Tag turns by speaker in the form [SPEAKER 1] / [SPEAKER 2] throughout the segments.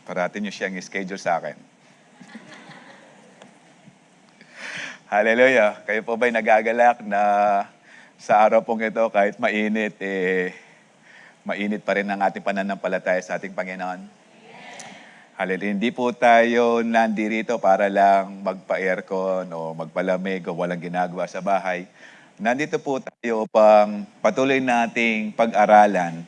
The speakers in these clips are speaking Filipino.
[SPEAKER 1] Parating niyo siyang schedule sa akin. Hallelujah. Kayo po ba'y nagagalak na sa araw pong ito, kahit mainit, mainit pa rin ang ating pananampalataya sa ating Panginoon? Hallelujah. Hindi po tayo nandirito para lang magpa-aircon o magpalamig o walang ginagawa sa bahay. Nandito po tayo upang patuloy nating pag-aralan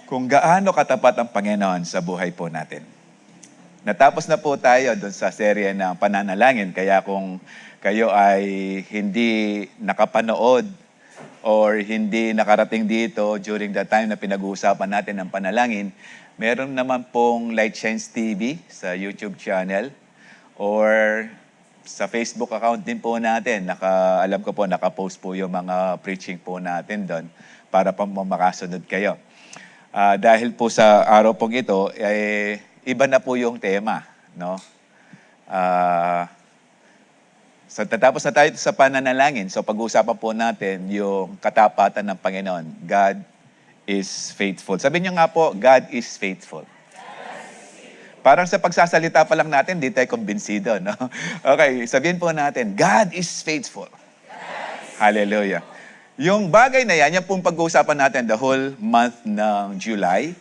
[SPEAKER 1] kung gaano katapat ang Panginoon sa buhay po natin. Natapos na po tayo doon sa serye ng pananalangin, kaya kung kayo ay hindi nakapanood or hindi nakarating dito during the time na pinag-uusapan natin ng panalangin, meron naman pong Light Shines TV sa YouTube channel or sa Facebook account din po natin. Alam ko po, nakapost po yung mga preaching po natin doon para pa makasunod kayo. Dahil po sa araw pong ito, iba na po yung tema, no? So tatapos na tayo sa pananalangin. So pag-uusapan po natin yung katapatan ng Panginoon. God is faithful. Sabihin niyo nga po, God is faithful. Parang sa pagsasalita pa lang natin, di tayo kumbinsido, no? Okay, sabihin po natin, God is faithful. Hallelujah. Yung bagay na yan pong pag-uusapan natin the whole month ng July.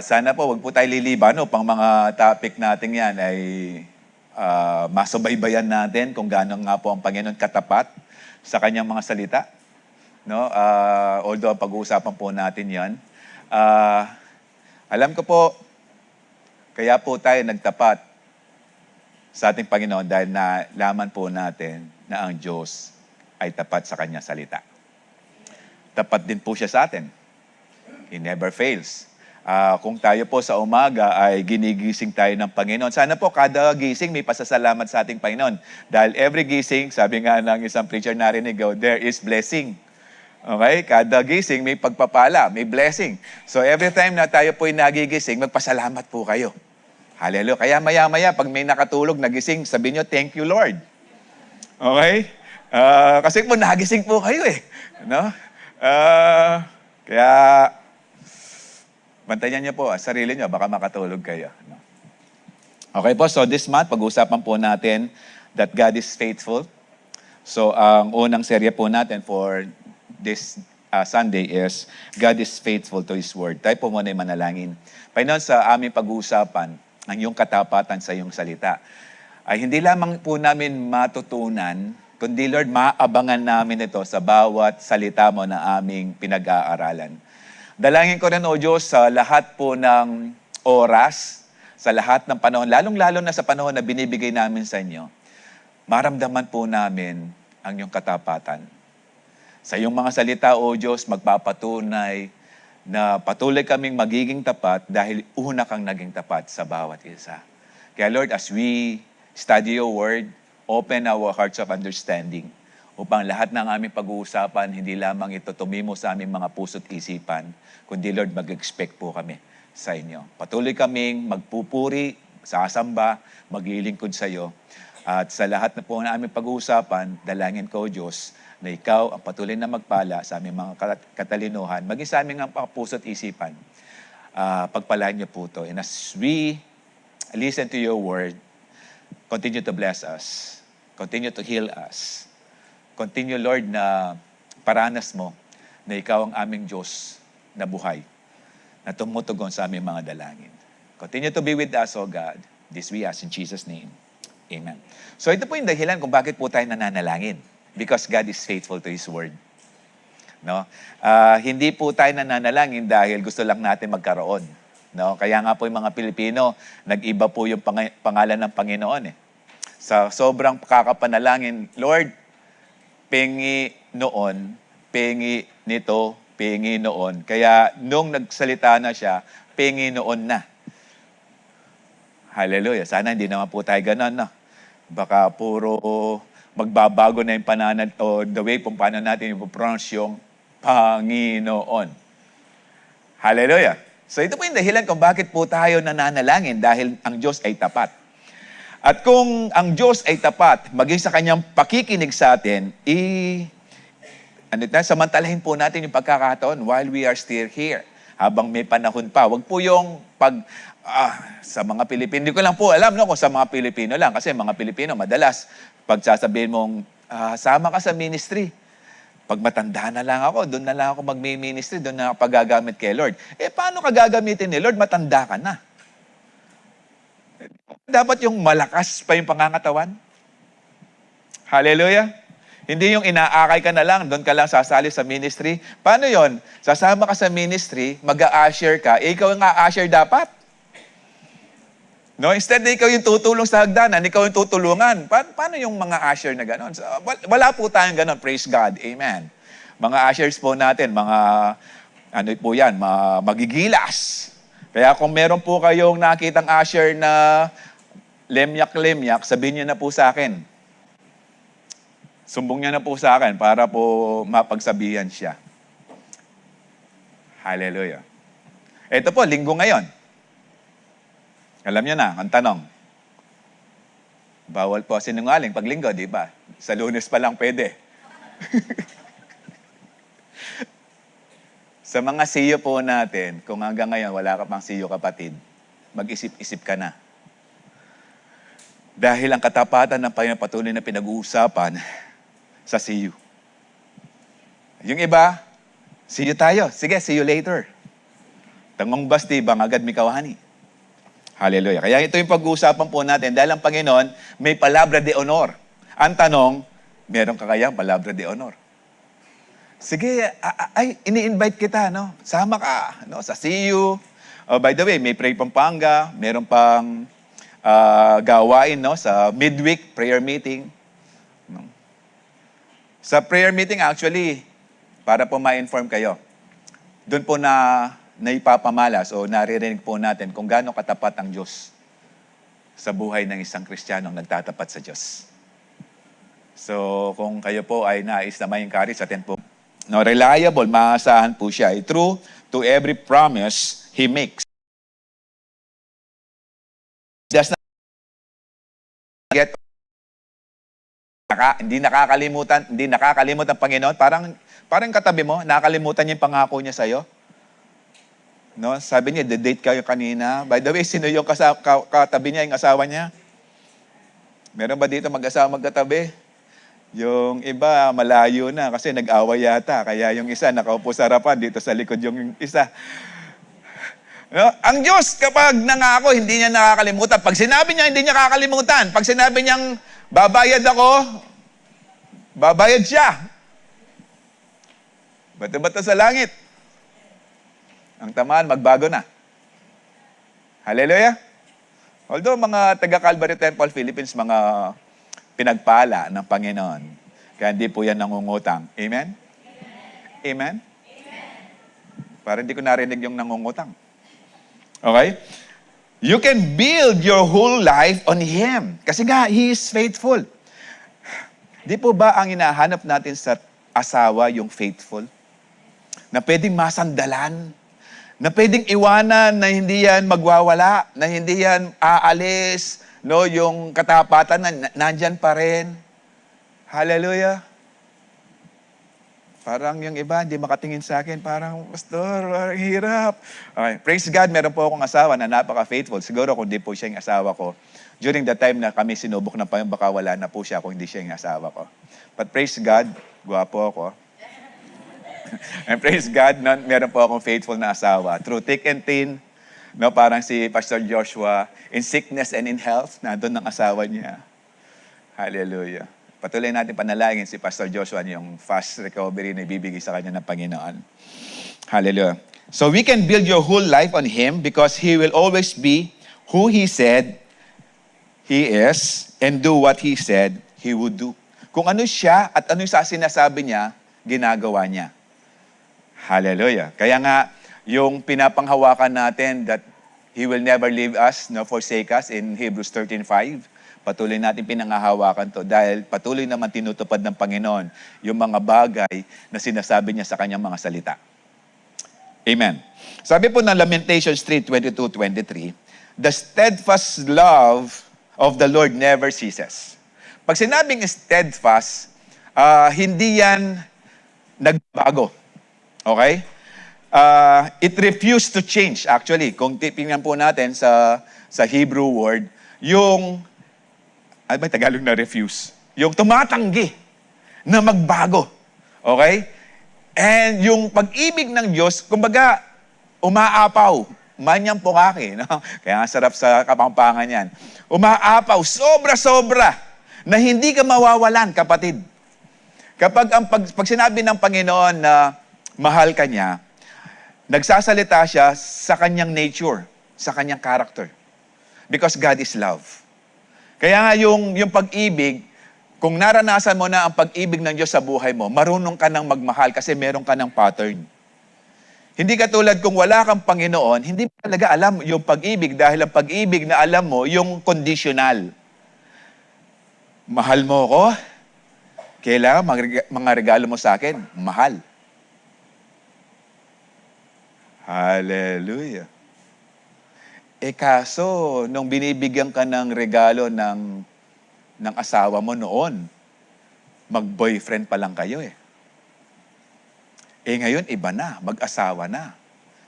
[SPEAKER 1] Sana po, wag po tayo liliban, no? Pang mga topic natin yan ay masubaybayan natin kung gaano nga po ang Panginoon katapat sa kanyang mga salita. No? Although pag-uusapan po natin yan. Alam ko po, kaya po tayo nagtapat sa ating Panginoon dahil nalaman po natin na ang Diyos ay tapat sa kanyang salita. Tapat din po siya sa atin. He never fails. Kung tayo po sa umaga ay ginigising tayo ng Panginoon, sana po kada gising may pasasalamat sa ating Panginoon. Dahil every gising, sabi nga ng isang preacher narinig, there is blessing. Okay? Kada gising may pagpapala, may blessing. So every time na tayo po ay nagigising, magpasalamat po kayo. Hallelujah. Kaya maya-maya, pag may nakatulog, nagising, sabihin nyo, thank you Lord. Okay? Kasi po nagising po kayo eh. No? Kaya bantayan niyo po sarili niyo, baka makatulog kayo. No? Okay po, so this month, pag-uusapan po natin that God is faithful. So ang unang serye po natin for this Sunday is God is faithful to His Word. Tayo po muna yung manalangin. Panginoon, sa aming pag-uusapan, ang iyong katapatan sa iyong salita, ay hindi lamang po namin matutunan, kundi Lord, maabangan namin ito sa bawat salita mo na aming pinag-aaralan. Dalangin ko rin, O Diyos, sa lahat po ng oras, sa lahat ng panahon, lalong-lalo na sa panahon na binibigay namin sa inyo, maramdaman po namin ang iyong katapatan. Sa iyong mga salita, O Diyos, magpapatunay na patuloy kaming magiging tapat dahil una kang naging tapat sa bawat isa. Kaya Lord, as we study your word, open our hearts of understanding upang lahat ng aming pag-uusapan, hindi lamang ito tumimo sa aming mga puso't isipan, kundi Lord, mag-expect po kami sa inyo. Patuloy kaming magpupuri, sasamba, maglilingkod sa iyo. At sa lahat na po na aming pag-uusapan, dalangin ko, Diyos, na ikaw ang patuloy na magpala sa aming mga katalinuhan, maging sa aming mga puso't isipan. Pagpalain niyo po ito. And as we listen to your word, continue to bless us. Continue to heal us. Continue, Lord, na paranas mo na ikaw ang aming Diyos na buhay, na tumutugon sa aming mga dalangin. Continue to be with us, O God. This we ask in Jesus' name. Amen. So ito po yung dahilan kung bakit po tayo nananalangin. Because God is faithful to His Word. No? Hindi po tayo nananalangin dahil gusto lang natin magkaroon. No? Kaya nga po yung mga Pilipino, nag-iba po yung pangalan ng Panginoon. Sa sobrang kakapanalangin, Lord, pengi noon, pengi nito, pengi noon. Kaya nung nagsalita na siya, pengi noon na. Hallelujah. Sana hindi naman po tayo ganun, no? Baka puro magbabago na yung pananad o the way kung paano natin ipopronounce yung Panginoon. Hallelujah. So ito po yung dahilan kung bakit po tayo nananalangin dahil ang Diyos ay tapat. At kung ang Diyos ay tapat, maging sa kanyang pakikinig sa atin, samantalahin po natin yung pagkakataon while we are still here. habang may panahon pa. Huwag po yung sa mga Pilipino. Hindi ko lang po alam no, kung sa mga Pilipino lang. Kasi mga Pilipino, madalas, pag sasabihin mong, sama ka sa ministry. Pag matanda na lang ako, doon na lang ako mag-ministry, doon na ako pagagamit kay Lord. Paano ka gagamitin ni Lord? Matanda ka na. Dapat yung malakas pa yung pangangatawan. Hallelujah. Hindi yung inaakay ka na lang, doon ka lang sasali sa ministry. Paano yon? Sasama ka sa ministry, mag-a-usher ka, ikaw yung a-usher dapat. No, instead na ikaw yung tutulong sa hagdanan, ikaw yung tutulungan. Paano yung mga usher na gano'n? So, wala po tayong gano'n. Praise God. Amen. Mga ushers po natin, mga, ano po yan, magigilas. Kaya kung meron po kayong nakitang usher na lemyak-lemyak, sabihin niyo na po sa akin. Sumbong niya na po sa akin para po mapagsabihan siya. Hallelujah. Ito po, linggo ngayon. Alam niyo na, ang tanong. Bawal po sinungaling pag linggo, di ba? Sa Lunes pa lang pwede. Sa mga siyo po natin, kung hanggang ngayon wala ka pang siyo kapatid, mag-isip-isip ka na. Dahil ang katapatan ng Panginoon patuloy na pinag-uusapan sa siyo. Yung iba, see you tayo. Sige, see you later. Tangong basti, bang agad mikawani. Hallelujah. Kaya ito yung pag-uusapan po natin dahil ang Panginoon may palabra de honor. Ang tanong, meron ka kayang palabra de honor? Sige, ini-invite kita, no? Sama ka, no? Sa CU. Oh, by the way, may Pray Pampanga, meron pang gawain, no? Sa midweek prayer meeting. No? Sa prayer meeting, actually, para po ma-inform kayo, doon po na ipapamalas o naririnig po natin kung gaano katapat ang Diyos sa buhay ng isang Kristiyanong nagtatapat sa Diyos. So, kung kayo po ay nais na ma-encourage, atin po. No, reliable, maasahan po siya. True to every promise He makes. Does not get hindi nakakalimutan Panginoon. Parang katabi mo, nakakalimutan niya yung pangako niya sa'yo. No, sabi niya, the-date kayo kanina. By the way, sino yung katabi niya, yung asawa niya? Meron ba dito mag-asawa magkatabi? Yung iba, malayo na kasi nag-away yata. Kaya yung isa, nakaupo sa harapan, dito sa likod yung isa. No? Ang Diyos, kapag nangako, hindi niya nakakalimutan. Pag sinabi niya, hindi niya kakalimutan. Pag sinabi niyang, babayad ako, babayad siya. Bato-bato sa langit. Ang tamaan, magbago na. Hallelujah. Although mga taga-Calvary Temple Philippines, mga pinagpala ng Panginoon. Kaya hindi po yan nangungutang. Amen? Amen? Para hindi ko narinig yung nangungutang. Okay? You can build your whole life on Him. Kasi nga, He is faithful. Di po ba ang hinahanap natin sa asawa yung faithful? Na pwedeng masandalan, na pwedeng iwanan, na hindi yan magwawala, na hindi yan aalis, no, yung katapatan na nandyan pa rin. Hallelujah. Parang yung iba, hindi makatingin sa akin, parang, Pastor, parang hirap. Okay. Praise God, meron po akong asawa na napaka-faithful. Siguro kung di po siya yung asawa ko, during the time na kami sinubok na pa yung baka wala na po siya kung hindi siya yung asawa ko. But praise God, gwapo ako. And praise God, meron po akong faithful na asawa. Through thick and thin, no, parang si Pastor Joshua, in sickness and in health, nandun ang asawa niya. Hallelujah. Patuloy natin panalangin si Pastor Joshua yung fast recovery na ibibigay sa kanya ng Panginoon. Hallelujah. So we can build your whole life on Him because He will always be who He said He is and do what He said He would do. Kung ano siya at ano yung sinasabi niya, ginagawa niya. Hallelujah. Kaya nga, yung pinapanghawakan natin that He will never leave us nor forsake us in Hebrews 13:5, patuloy natin pinanghahawakan to dahil patuloy naman tinutupad ng Panginoon yung mga bagay na sinasabi niya sa kanyang mga salita. Amen. Sabi po ng Lamentations 3:22-23, the steadfast love of the Lord never ceases. Pag sinabing steadfast, hindi yan nagbago. Okay? it refused to change. Actually, kung tingnan po natin sa Hebrew word, yung, ano ba yung Tagalog na refuse? Yung tumatanggi na magbago. Okay? And yung pag-ibig ng Diyos, kumbaga, umaapaw. Manyang pukaki. No? Kaya nga sarap sa Kapampangan yan. Umaapaw, sobra-sobra, na hindi ka mawawalan, kapatid. Pag sinabi ng Panginoon na mahal ka niya, nagsasalita siya sa kanyang nature, sa kanyang character. Because God is love. Kaya nga yung pag-ibig, kung naranasan mo na ang pag-ibig ng Diyos sa buhay mo, marunong ka nang magmahal kasi meron ka ng pattern. Hindi katulad kung wala kang Panginoon, hindi mo talaga alam yung pag-ibig dahil ang pag-ibig na alam mo, yung conditional. Mahal mo ako, kailangan mga regalo mo sa akin, mahal. Hallelujah. Kaso, nung binibigyan ka ng regalo ng asawa mo noon, mag-boyfriend pa lang kayo eh. Ngayon, iba na, mag-asawa na.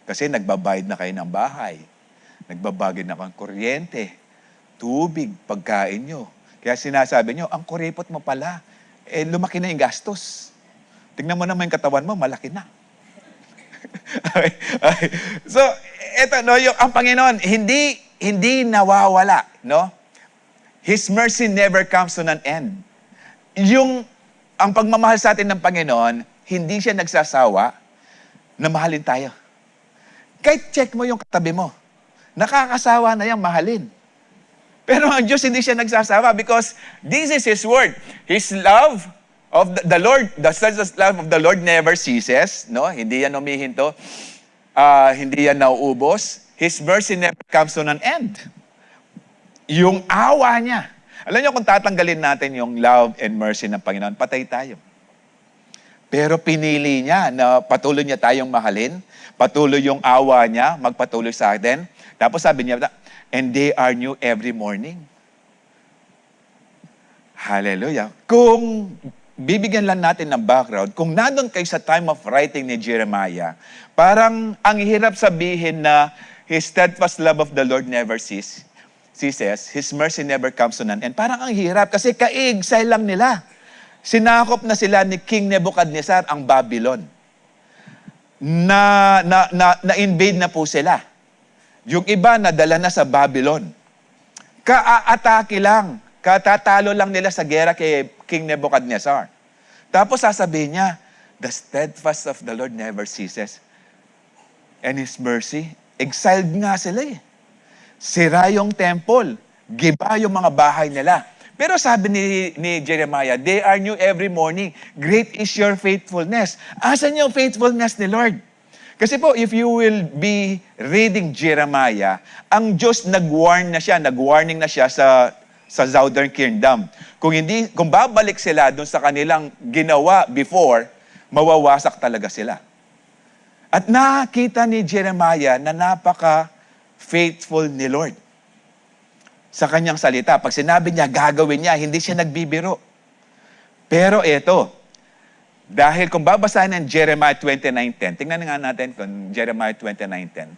[SPEAKER 1] Kasi nagbabayad na kayo ng bahay. Nagbabayad na kayo ng kuryente, tubig, pagkain nyo. Kaya sinasabi nyo, ang kuripot mo pala, lumaki na yung gastos. Tingnan mo naman yung katawan mo, malaki na. Okay. So, eto, no, ang Panginoon, hindi nawawala, no? His mercy never comes to an end. Ang pagmamahal sa atin ng Panginoon, hindi siya nagsasawa na mahalin tayo. Kahit check mo yung katabi mo, nakakasawa na yung mahalin. Pero ang Diyos hindi siya nagsasawa because this is His word. His love of the Lord, the steadfast love of the Lord never ceases. No? Hindi yan humihinto. Hindi yan nauubos. His mercy never comes to an end. Yung awa niya. Alam niyo kung tatanggalin natin yung love and mercy ng Panginoon, patay tayo. Pero pinili niya na patuloy niya tayong mahalin, patuloy yung awa niya, magpatuloy sa atin. Tapos sabi niya, and they are new every morning. Hallelujah. Kung bibigyan lang natin ng background, kung nandun kayo sa time of writing ni Jeremiah, parang ang hirap sabihin na His steadfast love of the Lord never ceases, His mercy never comes to an end. Parang ang hirap kasi ka-exile lang nila. Sinakop na sila ni King Nebuchadnezzar ang Babylon. Na-invade na po sila. Yung iba nadala na sa Babylon. Ka-aatake lang. Katatalo lang nila sa gera kay King Nebuchadnezzar. Tapos sasabihin niya, the steadfast of the Lord never ceases. And His mercy, exiled nga sila eh. Sira yung temple. Giba yung mga bahay nila. Pero sabi ni Jeremiah, they are new every morning. Great is your faithfulness. Asan yung faithfulness ni Lord? Kasi po, if you will be reading Jeremiah, ang Diyos nag-warning na siya sa Southern Kingdom. Kung babalik sila dun sa kanilang ginawa before, mawawasak talaga sila. At nakita ni Jeremiah na napaka-faithful ni Lord sa kanyang salita. Pag sinabi niya, gagawin niya, hindi siya nagbibiro. Pero ito, dahil kung babasahin ng Jeremiah 29:10, tingnan nga natin kung Jeremiah 29:10.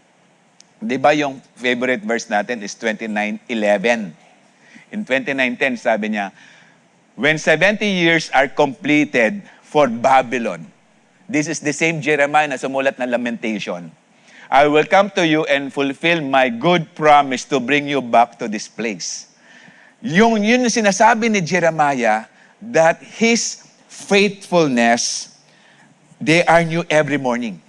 [SPEAKER 1] Di ba yung favorite verse natin is 29:11. In 29:10, sabi niya, when 70 years are completed for Babylon, this is the same Jeremiah na sumulat ng Lamentation, I will come to you and fulfill my good promise to bring you back to this place. Yun yung sinasabi ni Jeremiah that his faithfulness, they are new every morning.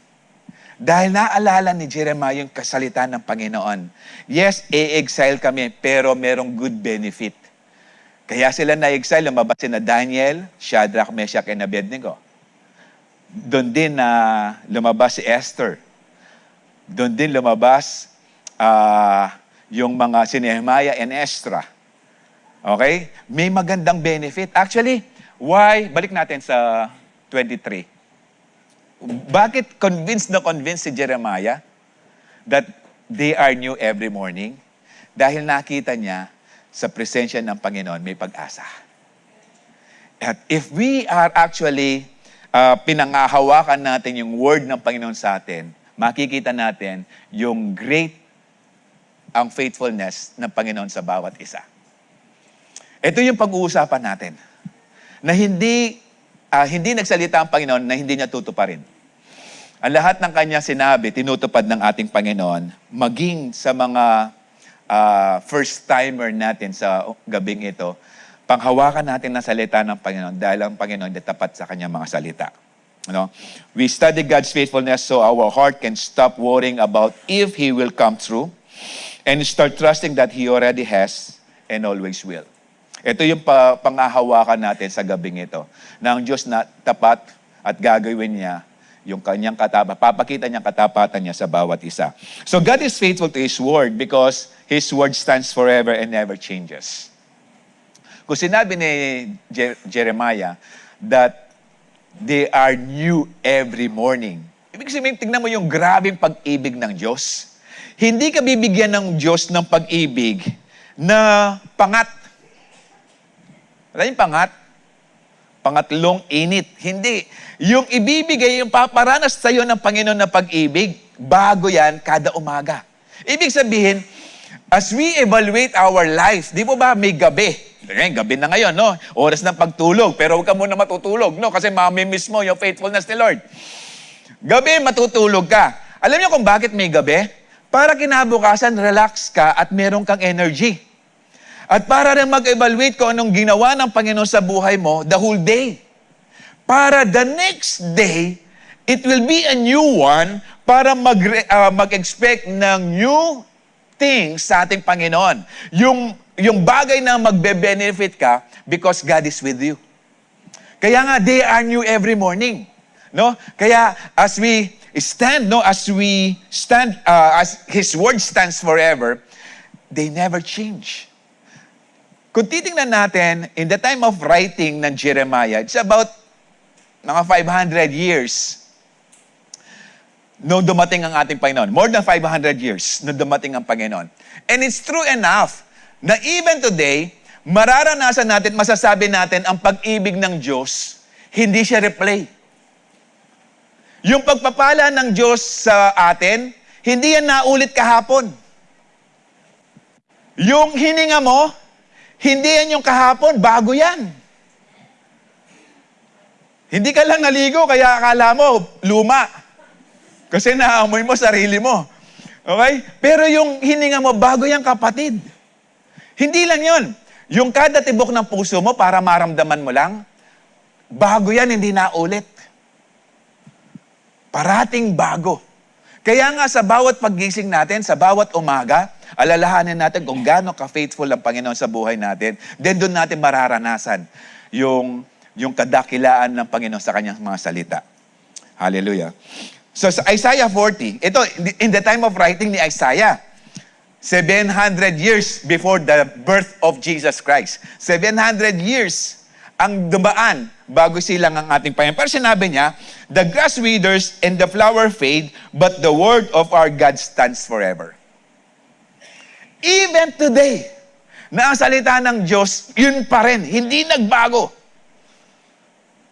[SPEAKER 1] Dahil naalala ni Jeremiah yung kasalita ng Panginoon. Yes, exile kami, pero merong good benefit. Kaya sila na-exile, lumabas na Daniel, Shadrach, Meshach, and Abednego. Doon din lumabas si Esther. Doon din lumabas yung mga si Nehemiah and Esdra. Okay? May magandang benefit. Actually, why? Balik natin sa 23. Bakit convinced si Jeremiah that they are new every morning? Dahil nakita niya sa presensya ng Panginoon may pag-asa. At if we are actually pinangahawakan natin yung word ng Panginoon sa atin, makikita natin yung ang faithfulness ng Panginoon sa bawat isa. Ito yung pag-uusapan natin, na hindi nagsalita ang Panginoon na hindi niya tutuparin. Ang lahat ng kanya sinabi, tinutupad ng ating Panginoon, maging sa mga first-timer natin sa gabing ito, panghawakan natin ang salita ng Panginoon dahil ang Panginoon ay tapat sa kanyang mga salita. We study God's faithfulness so our heart can stop worrying about if He will come through and start trusting that He already has and always will. Ito yung panghahawakan natin sa gabing ito, na ang Diyos na tapat at gagawin niya yung kanyang papakita niyang katapatan niya sa bawat isa. So God is faithful to His Word because His Word stands forever and never changes. Kung sinabi ni Jeremiah that they are new every morning, ibig sabihin, tingnan mo yung grabing pag-ibig ng Diyos. Hindi ka bibigyan ng Diyos ng pag-ibig na pangat. Wala yung pangat? Pangatlong init. Hindi. Yung ibibigay, yung paparanas sa iyo ng Panginoon na pag-ibig, bago yan kada umaga. Ibig sabihin, as we evaluate our lives, di mo ba may gabi? Gabi na ngayon, no? Oras ng pagtulog, pero huwag ka muna matutulog, no? Kasi mamimiss mo yung faithfulness ni Lord. Gabi, matutulog ka. Alam niyo kung bakit may gabi? Para kinabukasan, relax ka at meron kang energy. At para rin mag-evaluate kung anong ginawa ng Panginoon sa buhay mo the whole day. Para the next day, it will be a new one para mag-expect ng new things sa ating Panginoon. Yung bagay na magbe-benefit ka because God is with you. Kaya nga, they are new every morning. No? Kaya as we stand, as His Word stands forever, they never change. Kung titingnan natin, in the time of writing ng Jeremiah, it's about mga 500 years nung dumating ang ating Panginoon. More than 500 years nung dumating ang Panginoon. And it's true enough na even today, mararanasan natin, masasabi natin, ang pag-ibig ng Diyos, hindi siya replay. Yung pagpapala ng Diyos sa atin, hindi yan naulit kahapon. Yung hininga mo, hindi yan yung kahapon, bago yan. Hindi ka lang naligo, kaya akala mo, luma. Kasi naamoy mo sarili mo. Okay? Pero yung hininga mo, bago yan kapatid. Hindi lang yun. Yung kada tibok ng puso mo, para maramdaman mo lang, bago yan, hindi naulit. Parating bago. Kaya nga sa bawat paggising natin, sa bawat umaga, alalahanin natin kung gaano ka-faithful ang Panginoon sa buhay natin. Then doon natin mararanasan yung kadakilaan ng Panginoon sa kanyang mga salita. Hallelujah. So sa Isaiah 40, ito, in the time of writing ni Isaiah, 700 years before the birth of Jesus Christ. 700 years ang dumaan bago silang ang ating Panginoon. Pero sinabi niya, the grass withers and the flower fade, but the word of our God stands forever. Even today, na ang salita ng Diyos, yun pa rin, hindi nagbago.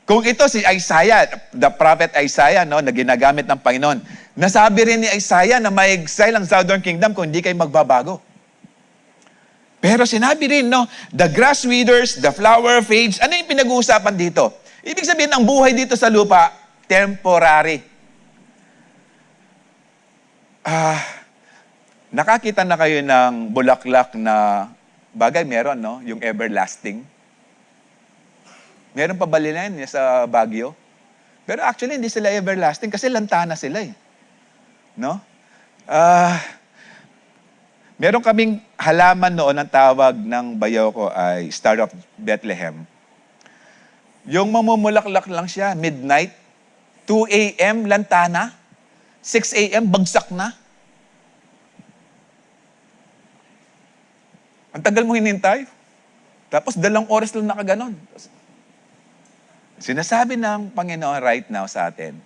[SPEAKER 1] Kung ito si Isaiah, the prophet Isaiah, no, na ginagamit ng Panginoon, nasabi rin ni Isaiah na may exile ang Southern Kingdom kung hindi kayo magbabago. Pero sinabi rin, no, the grass withers, the flower fades. Ano yung pinag-uusapan dito? Ibig sabihin, ang buhay dito sa lupa, temporary. Nakakita na kayo ng bulaklak na bagay, meron, no? Yung everlasting. Meron pa balinan niya sa Baguio. Pero actually, hindi sila everlasting kasi lantana sila eh. No? Meron kaming halaman noon, ang tawag ng bayaw ko ay Star of Bethlehem. Yung mamumulaklak lang siya, midnight, 2 a.m. lantana, 6 a.m. bagsak na. Ang tagal mo hinintay. Tapos 2 oras lang nakaganon. Sinasabi ng Panginoon right now sa atin,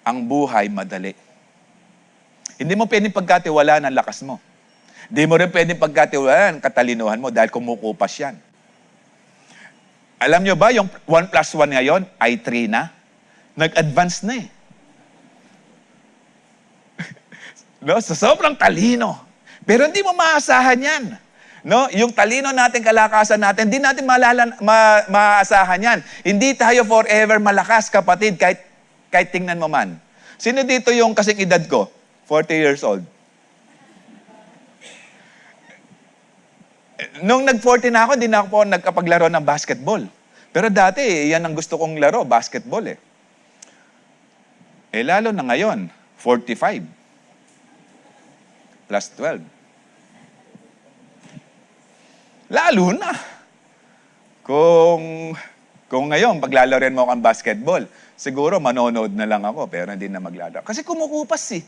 [SPEAKER 1] ang buhay madali. Hindi mo pwedeng pagkatiwalaan ang lakas mo. Hindi mo rin pwedeng pagkatiwalaan ang katalinuhan mo dahil kumukupas yan. Alam nyo ba, yung 1 plus 1 ngayon ay 3 na? Nag-advance na eh. No? So, sobrang talino. Pero hindi mo maasahan yan. No? Yung talino natin, kalakasan natin, hindi natin maasahan yan. Hindi tayo forever malakas, kapatid, kahit tingnan mo man. Sino dito yung kasing edad ko? 40 years old. Nung nag-40 na ako, hindi na ako nagkapaglaro ng basketball. Pero dati, yan ang gusto kong laro, basketball eh. Lalo na ngayon, 45 plus 12. Lalo na. Kung ngayon, paglalaroin mo ang basketball, siguro manonood na lang ako, pero hindi na maglalaro. Kasi kumukupas eh.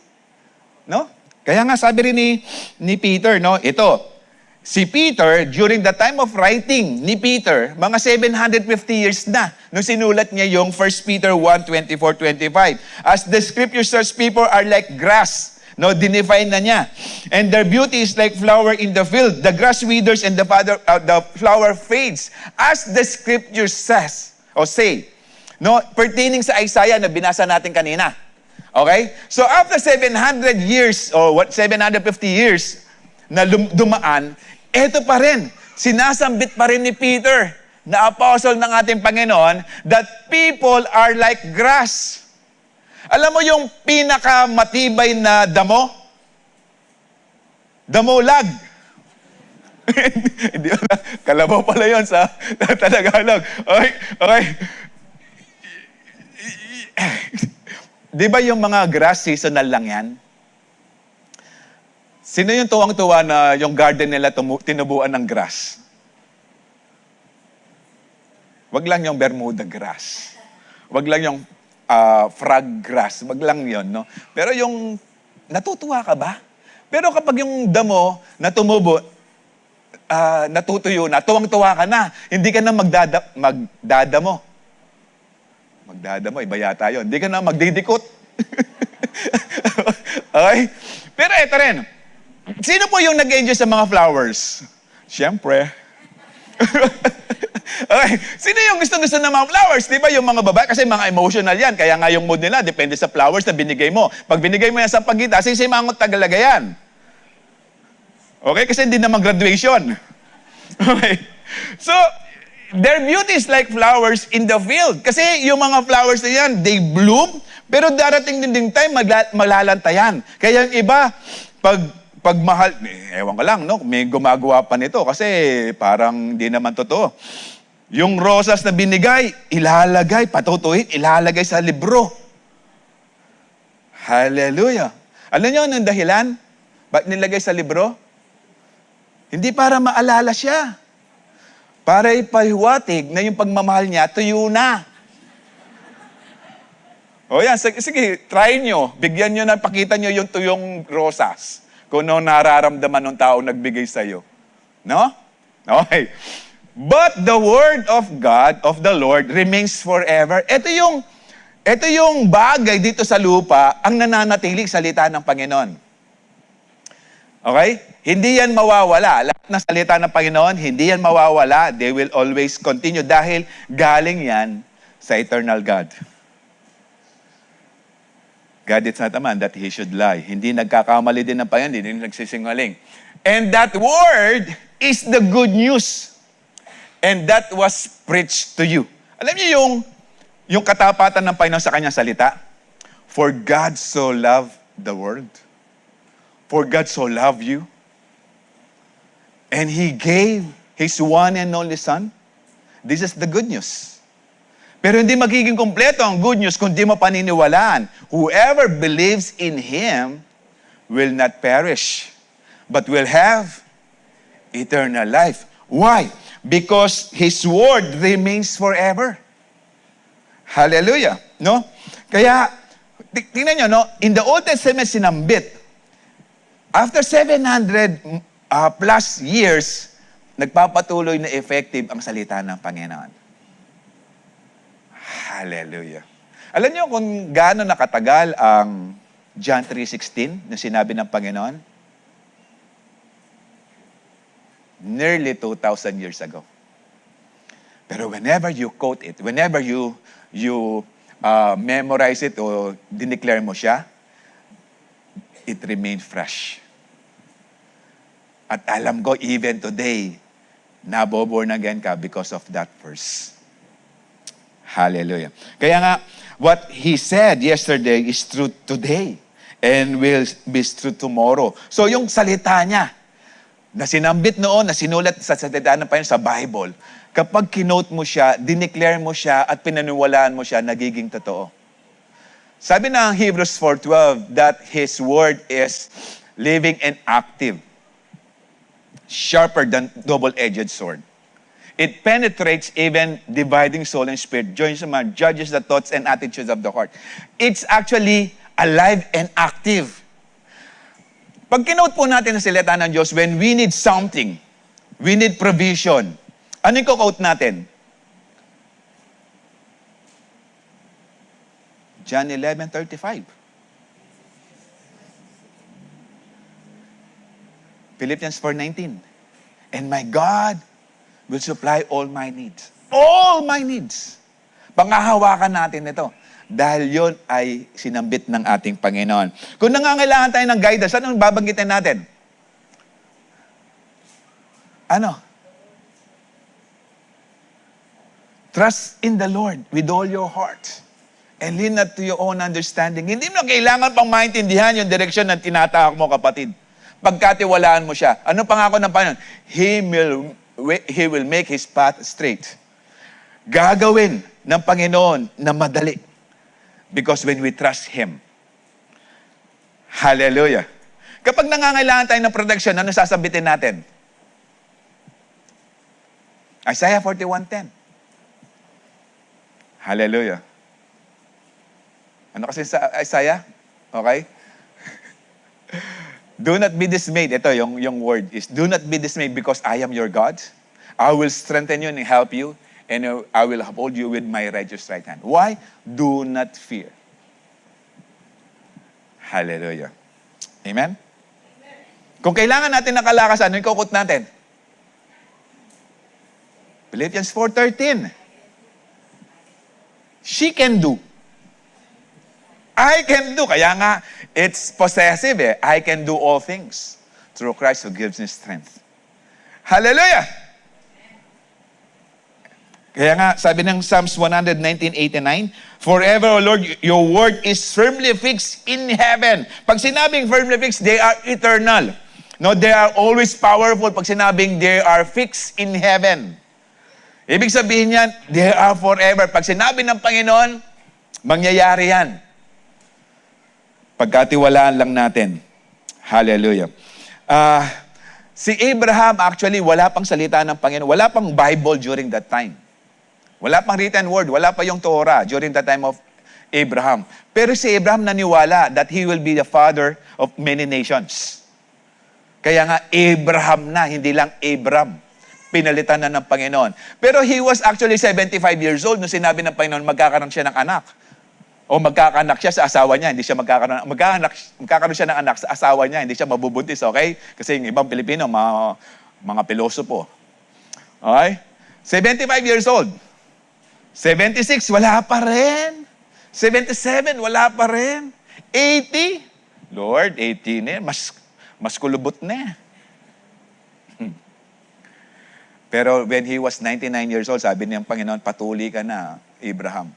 [SPEAKER 1] No? Kaya nga sabi rin ni Peter, no? Ito, si Peter, during the time of writing ni Peter, mga 750 years na nung sinulat niya yung 1 Peter 1:24-25. As the scripture says, people are like grass. No, dinefine na niya. And their beauty is like flower in the field. The grass withers and the flower fades. As the scripture says, or say, no, pertaining sa Isaiah na binasa natin kanina. Okay? So after 700 years, or 750 years na dumaan, eto pa rin, sinasambit pa rin ni Peter, na apostle ng ating Panginoon, that people are like grass. Alam mo yung pinakamatibay na damo? Damulag. Hindi kalabaw pala yun sa Tagalog. Okay. Di ba yung mga grass seasonal lang yan? Sino yung tuwang-tuwa na yung garden nila tinubuan ng grass? Wag lang yung Bermuda grass. Wag lang yung frog grass. Wag lang yun, no? Pero yung natutuwa ka ba? Pero kapag yung damo na tumubo, natutuyo na, tuwang-tuwa ka na, hindi ka na magdadamo. Magdadamo, iba yata yun. Hindi ka na magdidikot. Okay? Pero eto rin, sino po yung nag-enjoy sa mga flowers? Siyempre. Okay. Sino yung gusto-gusto ng mga flowers? Di ba yung mga babae? Kasi mga emotional yan. Kaya nga yung mood nila, depende sa flowers na binigay mo. Pag binigay mo yan sa pagkita, sisimangot tagalaga yan. Okay? Kasi hindi naman graduation. Okay. So, their beauty is like flowers in the field. Kasi yung mga flowers na yan, they bloom, pero darating din time, maglalantayan. Kaya yung iba, pag mahal, ewan ka lang, no? May gumagawa pa nito kasi parang di naman totoo. Yung rosas na binigay, ilalagay, patutuhin, ilalagay sa libro. Hallelujah. Alam niyo anong dahilan? Ba't nilagay sa libro? Hindi para maalala siya. Para ipahiwatig na yung pagmamahal niya, tuyo na. O yan, sige, try nyo. Bigyan nyo na, pakita nyo yung tuyong rosas. Kung ano nararamdaman ng tao nagbigay sa'yo. No? Okay. But the word of God, of the Lord, remains forever. Ito yung bagay dito sa lupa, ang nananatiling salita ng Panginoon. Okay? Hindi yan mawawala. Lahat ng salita ng Panginoon, hindi yan mawawala. They will always continue dahil galing yan sa eternal God. God is not a man that he should lie. Hindi nagkakamali din ng Panginoon, hindi nagsisinungaling. And that word is the good news. And that was preached to you. Alam niyo yung katapatan ng Panginoon sa kanyang salita? For God so loved the world. For God so loved you. And He gave His one and only Son. This is the good news. Pero hindi magiging kompleto ang good news kung di mo paniniwalaan. Whoever believes in Him will not perish, but will have eternal life. Why? Because His word remains forever. Hallelujah. No? Kaya, tingnan nyo, no? In the Old Testament, sinambit. After 700 plus years, nagpapatuloy na effective ang salita ng Panginoon. Hallelujah. Alam niyo kung gaano nakatagal ang John 3:16 na sinabi ng Panginoon? Nearly 2,000 years ago. Pero whenever you quote it, whenever you memorize it o dineclare mo siya, it remained fresh. At alam ko, even today, naboborn again ka because of that verse. Hallelujah. Kaya nga, what he said yesterday is true today and will be true tomorrow. So yung salita niya, na sinambit noon, na sinulat sa salita ng Panginoon sa Bible, kapag kinote mo siya, dineclare mo siya, at pinaniwalaan mo siya, nagiging totoo. Sabi ng Hebrews 4:12 that His word is living and active, sharper than double-edged sword. It penetrates even dividing soul and spirit, judges the thoughts and attitudes of the heart. It's actually alive and active. Pag kinote po natin ang salita ng Diyos, when we need something, we need provision, ano yung quote natin? John 11:35. Philippians 4:19. And my God will supply all my needs. All my needs. Pangahawakan natin ito. Dahil yon ay sinambit ng ating Panginoon. Kung nangangailangan tayo ng guidance, anong babanggitin natin? Ano? Trust in the Lord with all your heart. And lean not to your own understanding. Hindi mo kailangan pang maintindihan yung direksyon na tinatahak mo, kapatid. Pagkatiwalaan mo siya. Ano pangako ng Panginoon? He will make His path straight. Gagawin ng Panginoon na madali. Because when we trust Him. Hallelujah. Kapag nangangailangan tayo ng protection, ano sasabitin natin? Isaiah 41:10. Hallelujah. Ano kasi sa Isaiah? Okay? Do not be dismayed. Ito, yung word is, do not be dismayed because I am your God. I will strengthen you and help you, and I will uphold you with my righteous right hand. Why? Do not fear. Hallelujah. Amen? Kung kailangan natin ng kalakasan, ano yung kukot natin? Philippians 4:13. She can do. I can do. Kaya nga, it's possessive eh. I can do all things through Christ who gives me strength. Hallelujah! Kaya nga, sabi ng Psalms 119:89, forever, O Lord, your word is firmly fixed in heaven. Pag sinabing firmly fixed, they are eternal. No, they are always powerful. Pag sinabing they are fixed in heaven. Ibig sabihin yan, they are forever. Pag sinabi ng Panginoon, mangyayari yan. Pagkatiwalaan lang natin. Hallelujah. Si Abraham, actually, wala pang salita ng Panginoon. Wala pang Bible during that time. Wala pang written word. Wala pa yung Torah during the time of Abraham. Pero si Abraham naniwala that he will be the father of many nations. Kaya nga, Abraham na, hindi lang Abram. Pinalitan na ng Panginoon. Pero he was actually 75 years old nung sinabi ng Panginoon, magkakaroon siya ng anak. O magkakanak siya sa asawa niya, hindi siya magkakaroon siya ng anak sa asawa niya, hindi siya mabubuntis, okay? Kasi yung ibang Pilipino, mga pilosopo. Okay? 75 years old. 76, wala pa rin. 77, wala pa rin. 80, Lord, 80 na yan, mas kulubot na. Pero when he was 99 years old, sabi niyang Panginoon, patuli ka na, Abraham.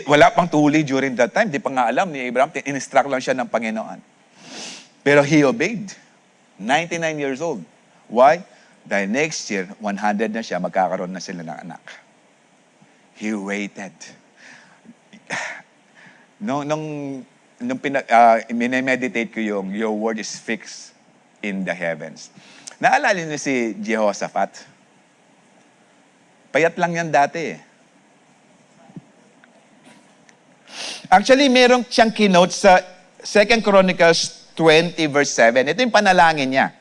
[SPEAKER 1] Wala pang tuli during that time. Di pa nga alam ni Abraham. In-instruct lang siya ng Panginoon. Pero he obeyed. 99 years old. Why? Dahil next year, 100 na siya, magkakaroon na sila ng anak. He waited. Nung minimeditate ko your word is fixed in the heavens. Naalala niyo si Jehoshaphat? Payat lang yan dati eh. Actually, meron siyang kinote sa 2 Chronicles 20 verse 7. Ito yung panalangin niya.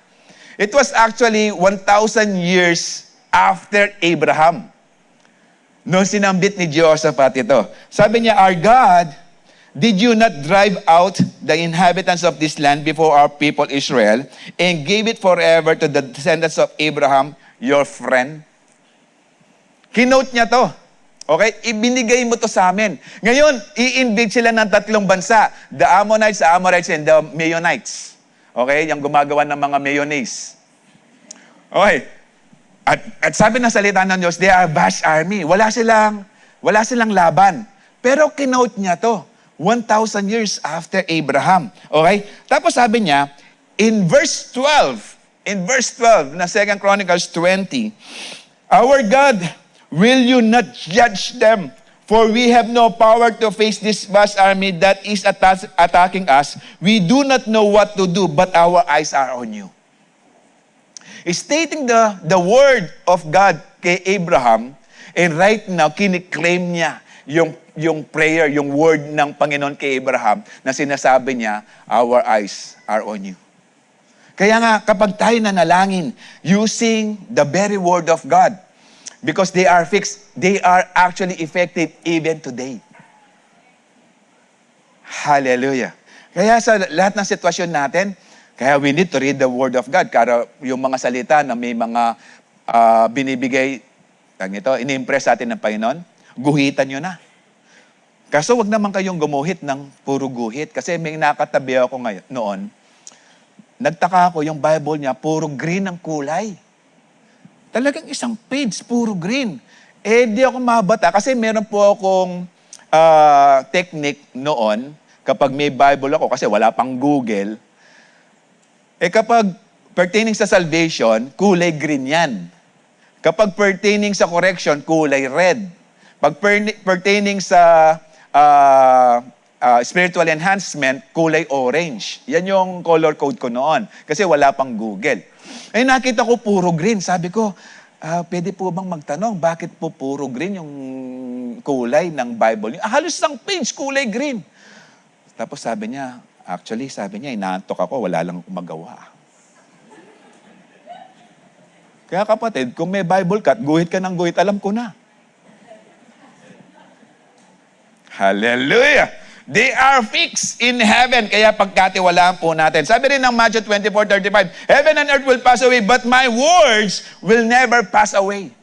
[SPEAKER 1] It was actually 1,000 years after Abraham. Noong sinambit ni Jehoshaphat ito. Sabi niya, Our God, did you not drive out the inhabitants of this land before our people Israel and gave it forever to the descendants of Abraham, your friend? Kinote niya to. Okay? Ibinigay mo to sa amin. Ngayon, i-invade sila ng 3 bansa. The Ammonites, and the Meunites. Okay? Yung gumagawa ng mga mayonnaise. Okay. At sabi ng salita ng Diyos, they are vast army. Wala silang laban. Pero kinote niya to. 1,000 years after Abraham. Okay? Tapos sabi niya, in verse 12 na 2 Chronicles 20, our God, will you not judge them? For we have no power to face this vast army that is attacking us. We do not know what to do, but our eyes are on you. Stating the word of God kay Abraham, and right now, kiniklaim niya yung prayer, yung word ng Panginoon kay Abraham, na sinasabi niya, our eyes are on you. Kaya nga, kapag tayo nanalangin, using the very word of God, because they are fixed, they are actually effective even today. Hallelujah. Kaya sa lahat ng sitwasyon natin, kaya we need to read the Word of God. Kaya yung mga salita na may mga binibigay, ini-impress sa atin ng Panginoon, guhitan nyo na. Kaso wag naman kayong gumuhit ng puro guhit. Kasi may nakatabi ako noon, nagtaka ako, yung Bible niya, puro green ang kulay. Talagang isang page, puro green. Di ako mabata. Kasi meron po akong technique noon, kapag may Bible ako, kasi wala pang Google, kapag pertaining sa salvation, kulay green yan. Kapag pertaining sa correction, kulay red. Pag pertaining sa spiritual enhancement, kulay orange. Yan yung color code ko noon. Kasi wala pang Google. Nakita ko puro green. Sabi ko, pwede po bang magtanong, bakit po puro green yung kulay ng Bible? Halos isang page, kulay green. Tapos sabi niya, inaantok ako, wala lang akong magawa. Kaya kapatid, kung may Bible ka, guhit ka ng guhit, alam ko na. Hallelujah! They are fixed in heaven. Kaya pagkatiwalaan po natin. Sabi rin ng Matthew 24:35, heaven and earth will pass away, but my words will never pass away.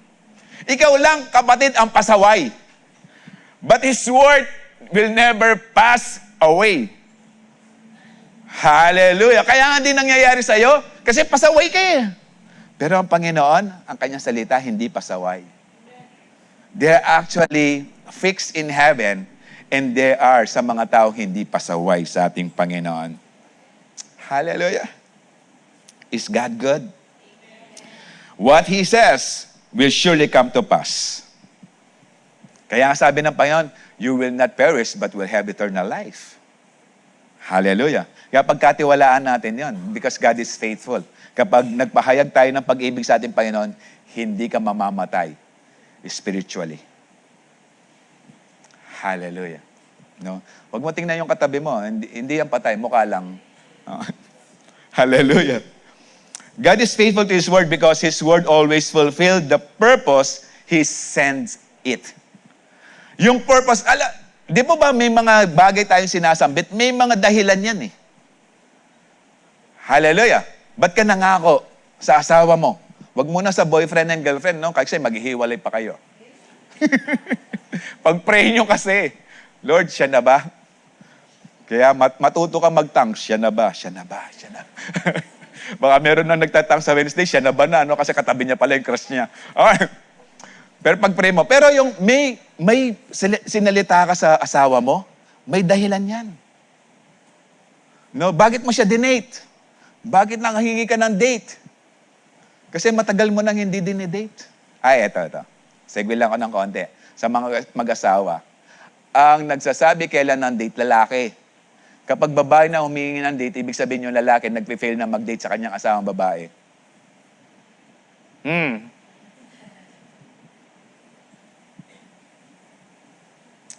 [SPEAKER 1] Ikaw lang, kapatid, ang pasaway. But His word will never pass away. Hallelujah. Kaya nga din nangyayari sa'yo, kasi pasaway ka eh. Pero ang Panginoon, ang kanyang salita, hindi pasaway. They're actually fixed in heaven, and they are sa mga tao hindi pasaway sa ating Panginoon. Hallelujah. Is God good? What He says will surely come to pass. Kaya sabi ng Panginoon, you will not perish but will have eternal life. Hallelujah. Kaya pagkatiwalaan natin yon, because God is faithful. Kapag nagpahayag tayo ng pag-ibig sa ating Panginoon, hindi ka mamamatay spiritually. Hallelujah. No? Huwag mo tingnan yung katabi mo. Hindi yan patay. Mukha lang. Hallelujah. God is faithful to His word because His word always fulfilled the purpose He sends it. Yung purpose, di po ba may mga bagay tayong sinasambit? May mga dahilan yan eh. Hallelujah. Ba't ka nangako sa asawa mo? Huwag muna sa boyfriend and girlfriend, no? Kasi maghihiwalay pa kayo. Pag-pray nyo kasi, Lord, siya na ba? Kaya matuto ka mag-thanks, siya na ba? Siya na ba? Siya na. Baka meron na nagtatang sa Wednesday, siya na ba na? Ano? Kasi katabi niya pala yung crush niya. Okay. Pero pag-pray mo. Pero yung may sinalita ka sa asawa mo, may dahilan yan. No, bakit mo siya dinate? Bakit nanghingi ka ng date? Kasi matagal mo nang hindi dinidate. Eto. Segue lang ako ng konti. Sa mga mag-asawa, ang nagsasabi kailan ng date, lalaki. Kapag babae na humingi ng date, ibig sabihin yung lalaki nagpe-fail na mag-date sa kanyang asawang babae.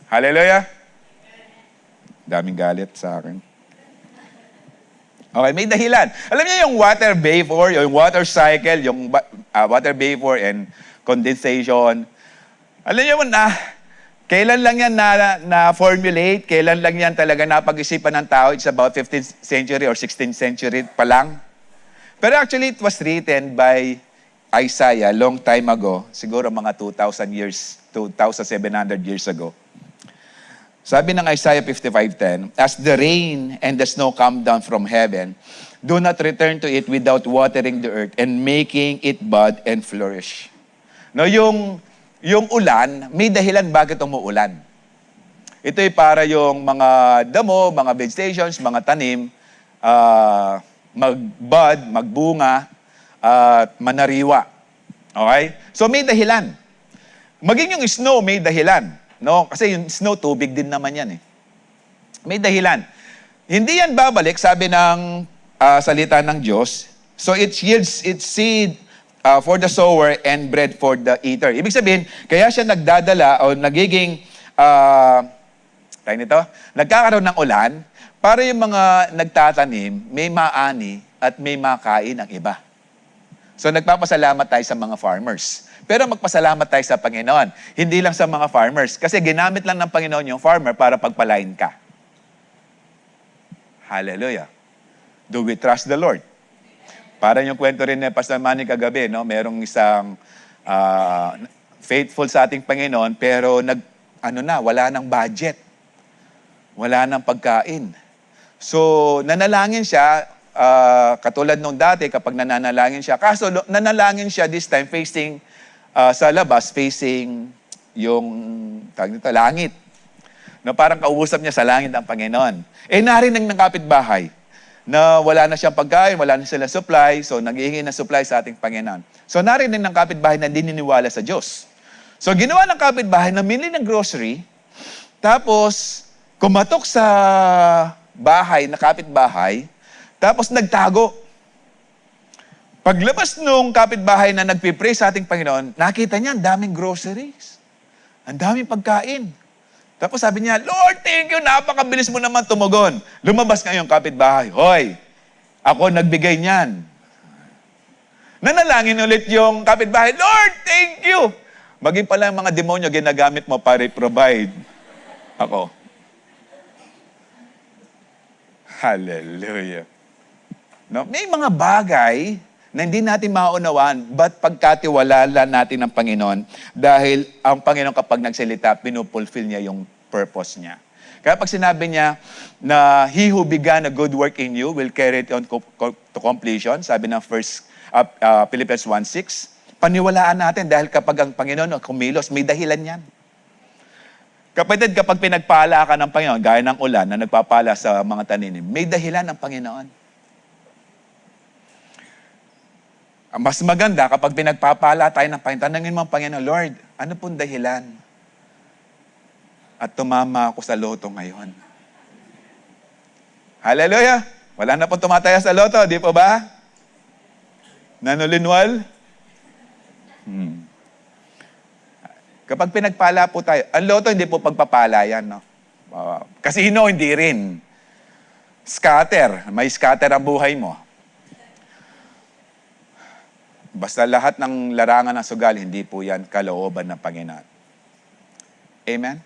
[SPEAKER 1] Hallelujah! Daming galit sa akin. Okay, may dahilan. Alam niyo yung water vapor, yung water cycle, yung water vapor and condensation. Alam niyo na, kailan lang yan na-formulate, kailan lang yan talaga napag-isipan ng tao, it's about 15th century or 16th century pa lang. Pero actually, it was written by Isaiah long time ago, siguro mga 2,700 years ago. Sabi ng Isaiah 55:10, "As the rain and the snow come down from heaven, do not return to it without watering the earth and making it bud and flourish." No, yung ulan, may dahilan bakit umuulan. Ito ay para yung mga damo, mga vegetations, mga tanim, mag-bud, magbunga, at manariwa. Okay? So may dahilan. Maging yung snow, may dahilan. No? Kasi yung snow, tubig din naman yan eh. May dahilan. Hindi yan babalik, sabi ng salita ng Diyos. So it yields its seed for the sower and bread for the eater. Ibig sabihin, kaya siya nagdadala o nagiging, nagkakaroon ng ulan para yung mga nagtatanim, may maani at may makain ang iba. So nagpapasalamat tayo sa mga farmers. Pero magpasalamat tayo sa Panginoon. Hindi lang sa mga farmers. Kasi ginamit lang ng Panginoon yung farmer para pagpalain ka. Hallelujah. Do we trust the Lord? Parang yung kwento rin ni Pastor Manny kagabi, no? Merong isang faithful sa ating Panginoon, pero wala ng budget. Wala ng pagkain. So, nanalangin siya, katulad nung dati kapag nananalangin siya. Kaso, nanalangin siya this time facing, sa labas, facing yung, langit. No, parang kausap niya sa langit ang Panginoon. Narinig ng kapitbahay na wala na siyang pagkain, wala na silang supply, so naghihingi ng supply sa ating Panginoon. So narinig ng kapitbahay na dininiwala sa Diyos. So ginawa ng kapitbahay na mili ng grocery, tapos kumatok sa bahay na kapitbahay, tapos nagtago. Paglabas nung kapitbahay na nagpipray sa ating Panginoon, nakita niya ang daming groceries. Ang daming pagkain. Tapos sabi niya, "Lord, thank you, napakabilis mo naman tumugon." Lumabas ngayong kapitbahay, "Hoy, ako nagbigay niyan." Nanalangin ulit yung kapitbahay, "Lord, thank you." Maging pala ang mga demonyo ginagamit mo para i-provide. Ako. Hallelujah. No? May mga bagay na hindi natin maunawaan, but pagkatiwala natin ng Panginoon, dahil ang Panginoon kapag nagsalita, pinupulfill niya yung purpose niya. Kaya pag sinabi niya na He who began a good work in you will carry it on to completion, sabi ng Philippians 1:6, paniwalaan natin dahil kapag ang Panginoon kumilos, may dahilan yan. Kapatid, kapag pinagpala ka ng Panginoon, gaya ng ulan na nagpapala sa mga tanim, may dahilan ng Panginoon. Mas maganda kapag pinagpapala tayo ng Panginoon, tanungin mo ang Panginoon, "Lord, ano pong dahilan? At tumama ako sa loto ngayon." Hallelujah! Wala na pong tumataya sa loto, di po ba? Nanulinwal? Kapag pinagpala po tayo, ang loto hindi po pagpapala yan, no? Casino, hindi rin. Scatter, may scatter ang buhay mo. Basta lahat ng larangan ng sugal, hindi po yan kalooban ng Panginoon. Amen?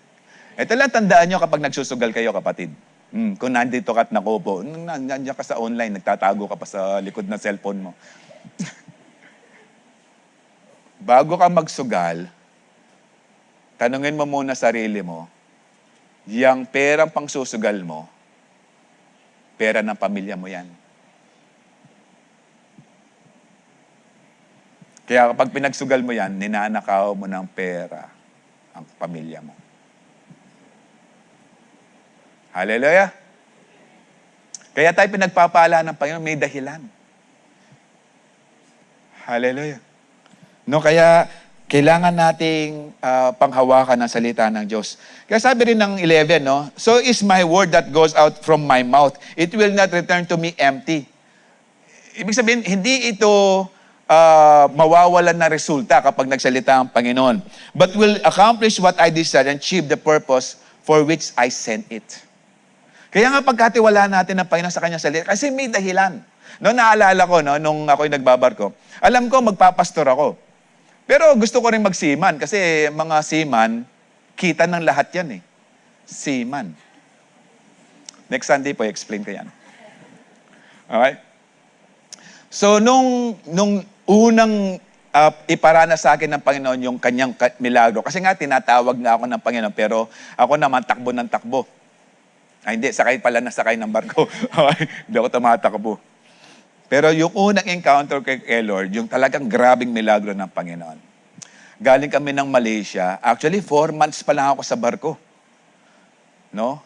[SPEAKER 1] Ito lang tandaan nyo kapag nagsusugal kayo, kapatid. Kung nandito ka at nakupo, nandiyan ka sa online, nagtatago ka pa sa likod ng cellphone mo. Bago ka magsugal, tanungin mo muna sarili mo, yung perang pangsusugal mo, pera ng pamilya mo yan. Kaya kapag pinagsugal mo yan, ninanakaw mo ng pera ang pamilya mo. Hallelujah! Kaya tayo pinagpapala ng Panginoon, may dahilan. Hallelujah! No, kaya kailangan nating panghawakan ng salita ng Diyos. Kaya sabi rin ng 11, no? "So is my word that goes out from my mouth. It will not return to me empty." Ibig sabihin, hindi ito mawawalan na resulta kapag nagsalita ang Panginoon. "But will accomplish what I desire and achieve the purpose for which I sent it." Kaya nga pagkatiwala natin ang Panginoon sa kanyang salita, kasi may dahilan. No, naalala ko, no, nung ako'y nagbabarko, alam ko magpapastor ako. Pero gusto ko rin magseaman kasi mga seaman, kita ng lahat yan eh. Seaman. Next Sunday po, explain ko yan. Okay? So, nung unang iparana sa akin ng Panginoon yung kanyang milagro. Kasi nga, tinatawag nga ako ng Panginoon, pero ako naman takbo ng takbo. Ay, hindi, sakay pala na sakay ng barko. Hindi ako tumatakbo. Pero yung unang encounter kay Lord, yung talagang grabing milagro ng Panginoon. Galing kami ng Malaysia. Actually, 4 months pa lang ako sa barko. No?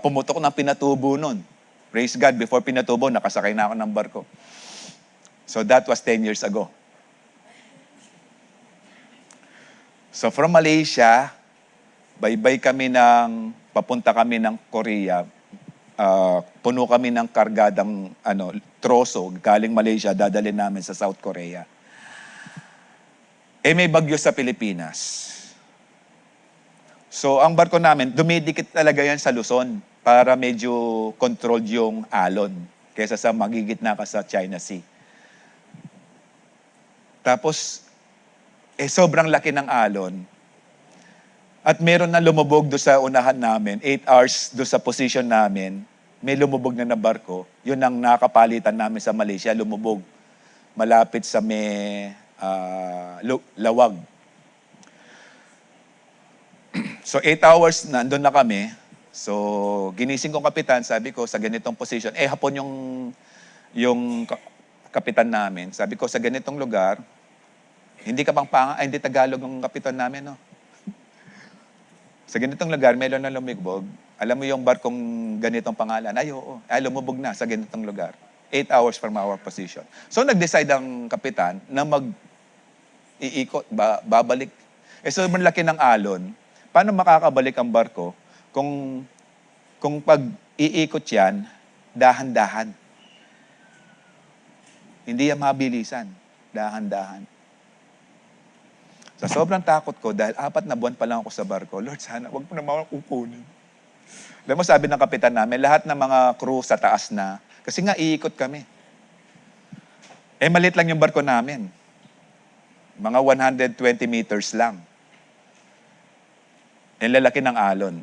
[SPEAKER 1] Pumutok ng pinatubo nun. Praise God, before pinatubo, nakasakay na ako ng barko. So that was 10 years ago. So from Malaysia, papunta kami ng Korea. Puno kami ng kargadang troso, galing Malaysia, dadalhin namin sa South Korea. May bagyo sa Pilipinas. So ang barko namin, dumidikit talaga yan sa Luzon para medyo controlled yung alon kaysa sa magigitna ka sa China Sea. Tapos, sobrang laki ng alon. At meron na lumubog do sa unahan namin, 8 hours do sa position namin, may lumubog na barko. Yun ang nakapalitan namin sa Malaysia, lumubog. Malapit sa Lawag. So 8 hours nandun na kami. So ginising kong kapitan, sabi ko sa ganitong position, hapon yung kapitan namin. Sabi ko sa ganitong lugar, hindi Tagalog ang kapitan namin, no? Sa ganitong lugar, meron na lumigbog. Alam mo yung barkong ganitong pangalan? Oo. Lumubog na sa ganitong lugar. 8 hours from our position. So nag-decide ang kapitan na iikot, babalik. Sobrang laki ng alon. Paano makakabalik ang barko kung pag iikot yan, dahan-dahan? Hindi yan mabilisan. Dahan-dahan. Sa sobrang takot ko, dahil 4 na buwan pa lang ako sa barko, Lord, sana wag mo naman akong kukunin. Alam mo, sabi ng kapitan namin, lahat ng mga crew sa taas na, kasi nga iikot kami. Maliit lang yung barko namin. Mga 120 meters lang. Lalaki ng alon.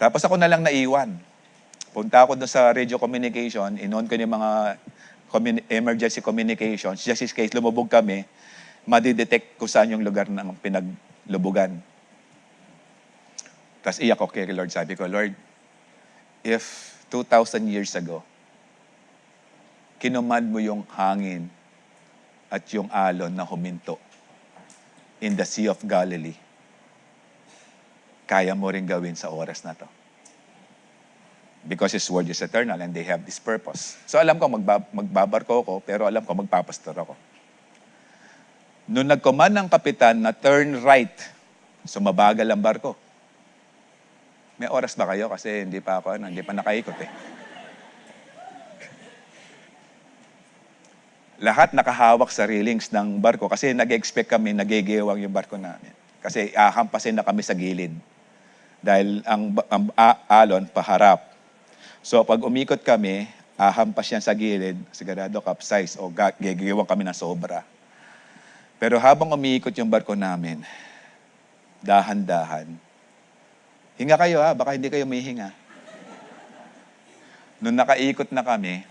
[SPEAKER 1] Tapos ako na lang naiwan. Punta ako doon sa radio communication, in-on ko yung mga emergency communications, just in case lumubog kami, madidetect kung saan yung lugar ng pinaglubugan. Tapos iyak ko kay Lord. Sabi ko, Lord, if 2,000 years ago, kinumand mo yung hangin at yung alon na huminto in the Sea of Galilee, kaya mo rin gawin sa oras na to. Because His word is eternal and they have this purpose. So alam ko, magbabarko ako, pero alam ko, magpapastor ako. Noong nag-command ng kapitan na turn right, so mabagal ang barko. May oras ba kayo? Kasi hindi pa nakaikot eh. Lahat nakahawak sa railings ng barko kasi nag-expect kami, nagigewang yung barko namin. Kasi ahampasin na kami sa gilid. Dahil ang alon paharap. So pag umikot kami, ahampas yan sa gilid, sigurado capsize o gigewang kami ng sobra. Pero habang umiikot yung barko namin, dahan-dahan, hinga kayo baka hindi kayo may hinga. Nung nakaikot na kami,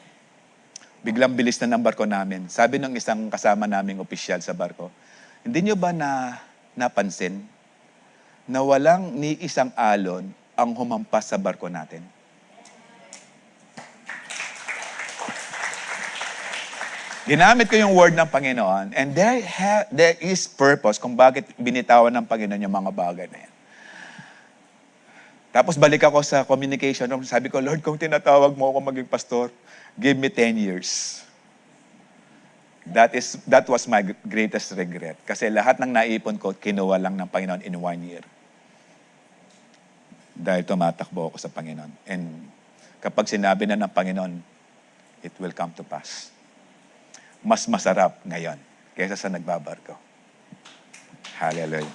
[SPEAKER 1] biglang bilis na ng barko namin. Sabi ng isang kasama naming opisyal sa barko, hindi nyo ba napansin na walang ni isang alon ang humampas sa barko natin? Ginamit ko yung word ng Panginoon and there is purpose kung bakit binitawan ng Panginoon yung mga bagay na yan. Tapos balik ako sa communication room. Sabi ko, Lord, kung tinatawag mo ako maging pastor, give me 10 years. That was my greatest regret. Kasi lahat ng naipon ko, kinuha lang ng Panginoon in 1 year. Dahil tumatakbo ako sa Panginoon. And kapag sinabi na ng Panginoon, it will come to pass. Mas masarap ngayon kaysa sa nagbabarko. Hallelujah.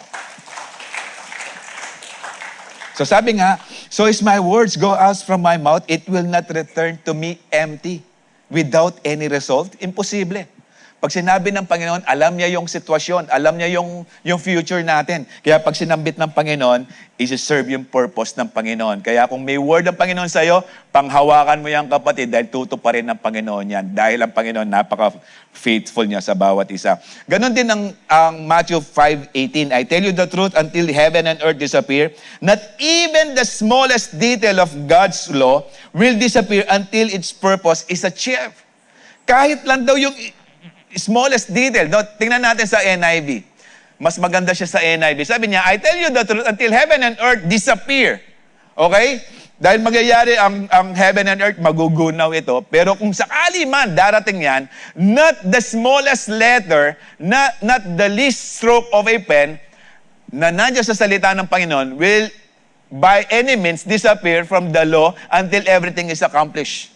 [SPEAKER 1] So sabi nga, so as my words go out from my mouth, it will not return to me empty, without any result. Imposible. Pag sinabi ng Panginoon, alam niya yung sitwasyon, alam niya yung future natin. Kaya pag sinambit ng Panginoon, isi-serve yung purpose ng Panginoon. Kaya kung may word ng Panginoon sa'yo, panghawakan mo yan kapatid dahil tutuparin ng Panginoon yan. Dahil ang Panginoon napaka-faithful niya sa bawat isa. Ganon din ang Matthew 5:18. I tell you the truth, until heaven and earth disappear, not even the smallest detail of God's law will disappear until its purpose is achieved. Kahit lang daw yung smallest detail. No? Tingnan natin sa NIV. Mas maganda siya sa NIV. Sabi niya, I tell you the truth, until heaven and earth disappear. Okay? Dahil magyayari ang heaven and earth, magugunaw ito. Pero kung sakali man darating yan, not the smallest letter, not the least stroke of a pen, na nandiyan sa salita ng Panginoon, will by any means disappear from the law until everything is accomplished.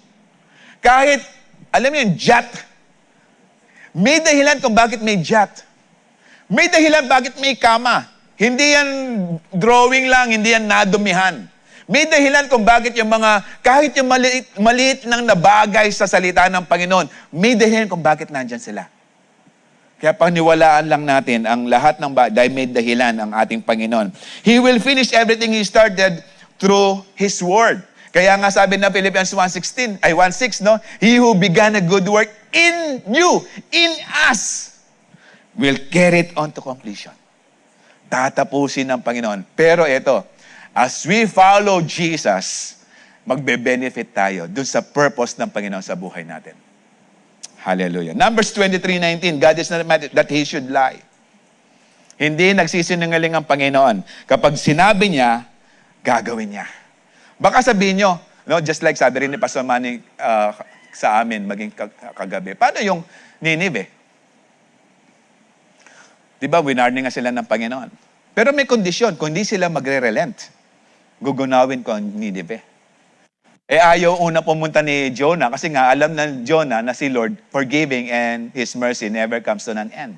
[SPEAKER 1] Kahit, alam niyo yung jot, may dahilan kung bakit may jot. May dahilan bakit may kama. Hindi yan drawing lang, hindi yan nadumihan. May dahilan kung bakit yung kahit yung maliit nang nabagay sa salita ng Panginoon, may dahilan kung bakit nandyan sila. Kaya paniwalaan lang natin ang lahat ng dahil may dahilan ang ating Panginoon. He will finish everything He started through His Word. Kaya nga sabi na Philippians 1:6, no? He who began a good work in you, in us, will carry it on to completion. Tatapusin ng Panginoon. Pero ito, as we follow Jesus, magbe-benefit tayo dun sa purpose ng Panginoon sa buhay natin. Hallelujah. Numbers 23:19, God is not mad that He should lie. Hindi nagsisinungaling ang Panginoon. Kapag sinabi niya, gagawin niya. Baka sabihin nyo, no, just like sabi rin ni Pastor Manny sa amin, maging kagabi. Paano yung Ninive? Diba, winarning nga sila ng Panginoon. Pero may kondisyon, kung hindi sila magre-relent, gugunawin ko ang Ninive. Ayaw una pumunta ni Jonah kasi nga alam ng Jonah na si Lord forgiving and His mercy never comes to an end.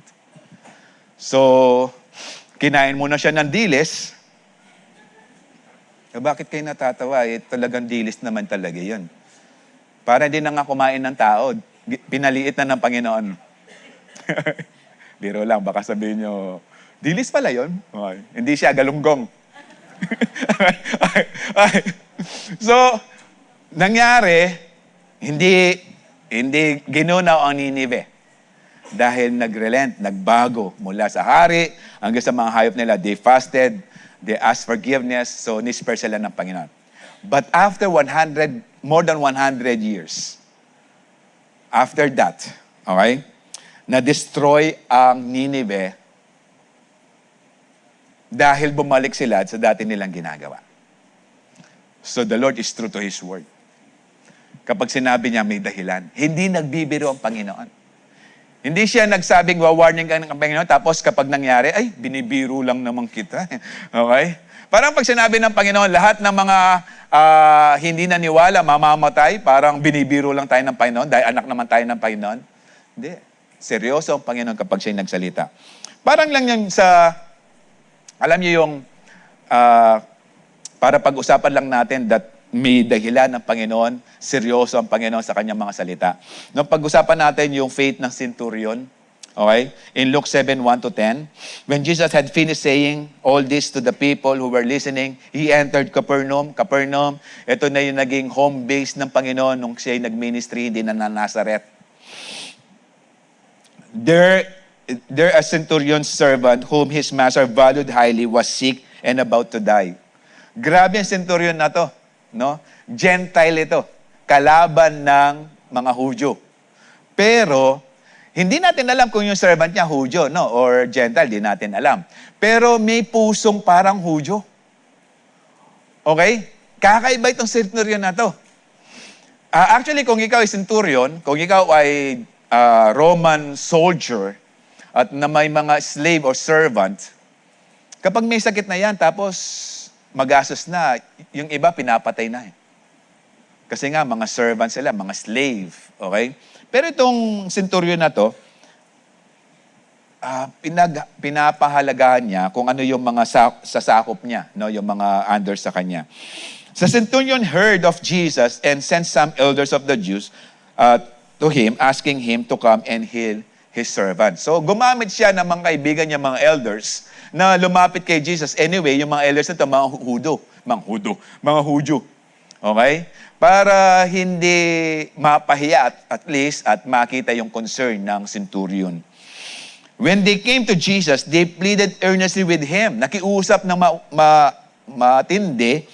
[SPEAKER 1] So, kinain muna siya ng dilis. Bakit kayo natatawa? Talagang dilis naman talaga yun. Para hindi na nga kumain ng tao, pinaliit na ng Panginoon. Biro lang, baka sabihin nyo, dilis pala yun? Okay. Hindi siya galunggong. So, nangyari, hindi ginunaw ang Ninive. Dahil nag-relent, nagbago mula sa hari hanggang sa mga hayop nila. They fasted, they asked forgiveness, so nisper sila ng Panginoon. But after more than 100 years, after that, okay, na-destroy ang Ninive dahil bumalik sila sa dati nilang ginagawa. So the Lord is true to His word. Kapag sinabi niya, may dahilan. Hindi nagbibiro ang Panginoon. Hindi siya nagsabing, warning ka ng Panginoon, tapos kapag nangyari, ay, binibiro lang naman kita. Okay? Parang pag sinabi ng Panginoon, lahat ng mga hindi naniwala, mamamatay, parang binibiro lang tayo ng Panginoon, dahil anak naman tayo ng Panginoon. Hindi. Seryoso ang Panginoon kapag siya'y nagsalita. Parang lang yung alam niyo yung, para pag-usapan lang natin that may dahilan ng Panginoon, seryoso ang Panginoon sa kanyang mga salita. Nung pag-usapan natin yung faith ng centurion, okay? In Luke 7:1-10, when Jesus had finished saying all this to the people who were listening, He entered Capernaum. Capernaum, ito na yung naging home base ng Panginoon nung siya'y nag-ministry, hindi na Nazareth. There a centurion's servant whom his master valued highly was sick and about to die. Grabe ang centurion na to. No? Gentile ito. Kalaban ng mga Hudyo. Pero, hindi natin alam kung yung servant niya Hudyo, no? Or Gentile, di natin alam. Pero may pusong parang Hudyo. Okay? Kakaiba itong centurion na to. Actually, kung ikaw ay centurion, kung ikaw ay Roman soldier, at na may mga slave or servant, kapag may sakit na yan, tapos magastos na, yung iba pinapatay na. Kasi nga, mga servant sila, mga slave. Okay? Pero itong centurion na to, pinapahalagahan niya kung ano yung mga sasakop niya, no? Yung mga under sa kanya. The centurion heard of Jesus and sent some elders of the Jews to him, asking him to come and heal his servant. So, gumamit siya ng mga kaibigan niya, mga elders, na lumapit kay Jesus. Anyway, yung mga elders na ito, mga Hudyo. Okay? Para hindi mapahiya at least at makita yung concern ng centurion. When they came to Jesus, they pleaded earnestly with Him. Nakiusap ng matindi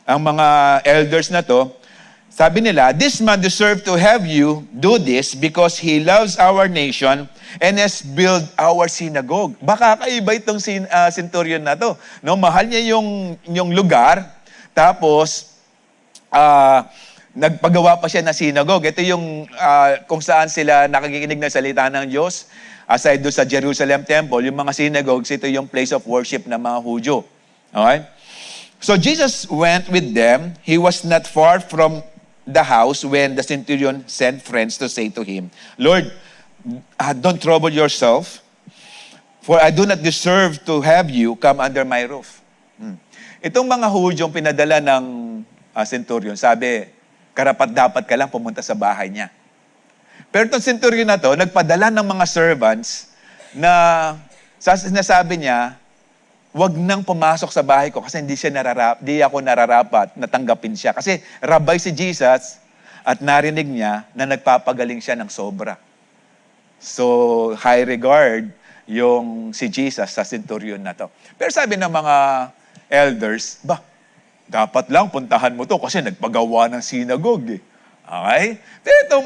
[SPEAKER 1] ang mga elders na to. Sabi nila, this man deserved to have you do this because he loves our nation and has built our synagogue. Baka kaiba itong centurion na to. No, mahal niya yung lugar, tapos nagpagawa pa siya ng synagogue. Ito yung kung saan sila nakikinig ng salita ng Diyos. Aside doon sa Jerusalem Temple, yung mga synagogues, ito yung place of worship ng mga Hudyo. Okay? So Jesus went with them. He was not far from the house when the centurion sent friends to say to him, Lord, don't trouble yourself, for I do not deserve to have you come under my roof. Itong mga Hudyong pinadala ng centurion, sabi, karapat-dapat ka lang pumunta sa bahay niya. Pero itong centurion na to, nagpadala ng mga servants na sinasabi niya, wag nang pumasok sa bahay ko kasi di ako nararapat na tanggapin siya. Kasi rabay si Jesus at narinig niya na nagpapagaling siya ng sobra. So, high regard yung si Jesus sa centurion na to. Pero sabi ng mga elders, dapat lang puntahan mo to kasi nagpagawa ng synagogue eh. Okay? Pero itong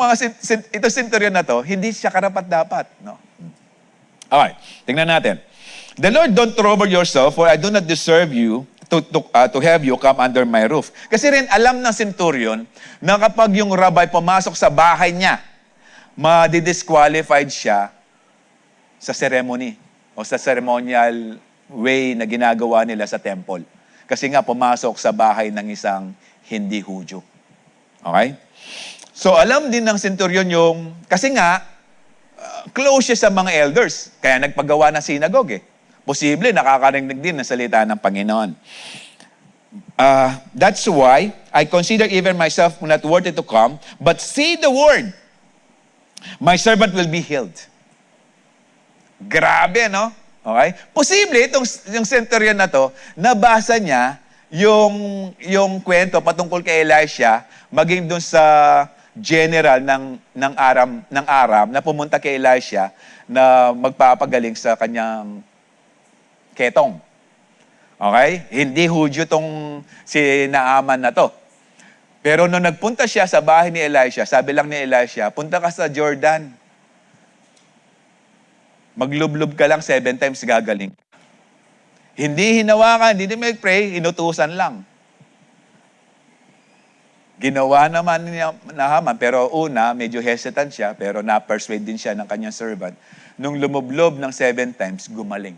[SPEAKER 1] centurion na to, hindi siya karapat-dapat. No? Okay, tingnan natin. The Lord, don't trouble yourself, for I do not deserve you to have you come under my roof. Kasi rin alam ng centurion na kapag yung rabbi pumasok sa bahay niya, ma-disqualified siya sa ceremony o sa ceremonial way na ginagawa nila sa temple. Kasi nga pumasok sa bahay ng isang hindi Hudyo. Okay? So alam din ng centurion kasi nga, close siya sa mga elders. Kaya nagpagawa ng synagogue eh. Posible, nakakarinig din ng salita ng Panginoon. That's why I consider even myself not worthy to come, but say the word, my servant will be healed. Grabe, no? Okay? Posible, yung centurion na to, nabasa niya yung kwento patungkol kay Elisha, maging dun sa general ng Aram na pumunta kay Elisha na magpapagaling sa kanyang ketong. Okay? Hindi Hudyo tong si Naaman na to. Pero nung nagpunta siya sa bahay ni Elisha, sabi lang ni Elisha, punta ka sa Jordan. Maglublob ka lang 7 times gagaling. Hindi hinawakan, hindi mag-pray, inutusan lang. Ginawa naman niya Naaman, pero una, medyo hesitant siya, pero na-persuade din siya ng kanyang servant. Nung lumublob ng 7 times, gumaling.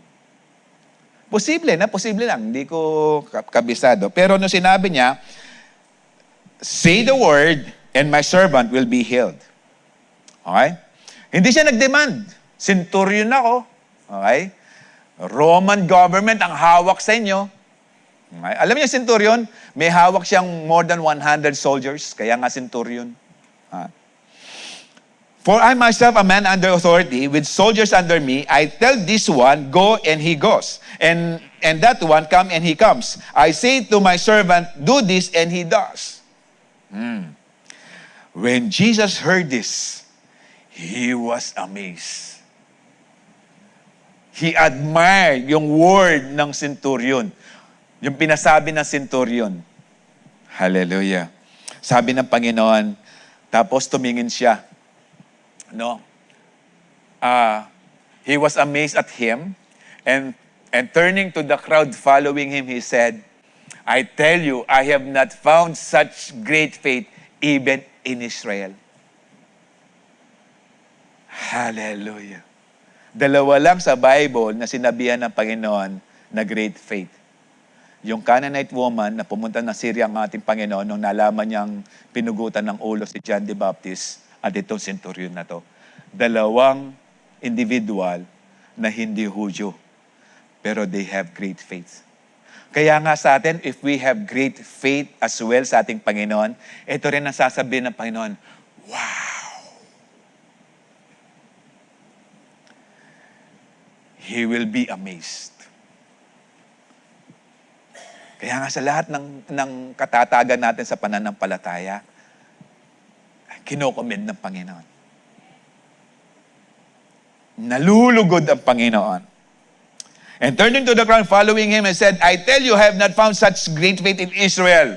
[SPEAKER 1] Posible lang. Hindi ko kabisado. Pero nung sinabi niya, say the word, and my servant will be healed. Okay? Hindi siya nag-demand. Centurion ako. Okay? Roman government ang hawak sa inyo. Okay? Alam niyo, centurion, may hawak siyang more than 100 soldiers, kaya nga centurion. For I myself, a man under authority, with soldiers under me, I tell this one, go, and he goes. And that one, come, and he comes. I say to my servant, do this, and he does. When Jesus heard this, he was amazed. He admired yung word ng centurion. Yung pinasabi ng centurion. Hallelujah. Sabi ng Panginoon, tapos tumingin siya. No? He was amazed at him, and turning to the crowd following him, he said, I tell you, I have not found such great faith even in Israel. Hallelujah. Dalawa lang sa Bible na sinabihan ng Panginoon na great faith. Yung Canaanite woman na pumunta ng Syria ang ating Panginoon nung nalaman niyang pinugutan ng ulo si John the Baptist at itong centurion na to. Dalawang individual na hindi Hudyo, pero they have great faith. Kaya nga sa atin, if we have great faith as well sa ating Panginoon, ito rin ang sasabihin ng Panginoon, wow! He will be amazed. Kaya nga sa lahat ng katatagan natin sa pananampalataya, kinokomend ng Panginoon. Nalulugod ang Panginoon. And turning to the crowd, following him, and said, I tell you, I have not found such great faith in Israel.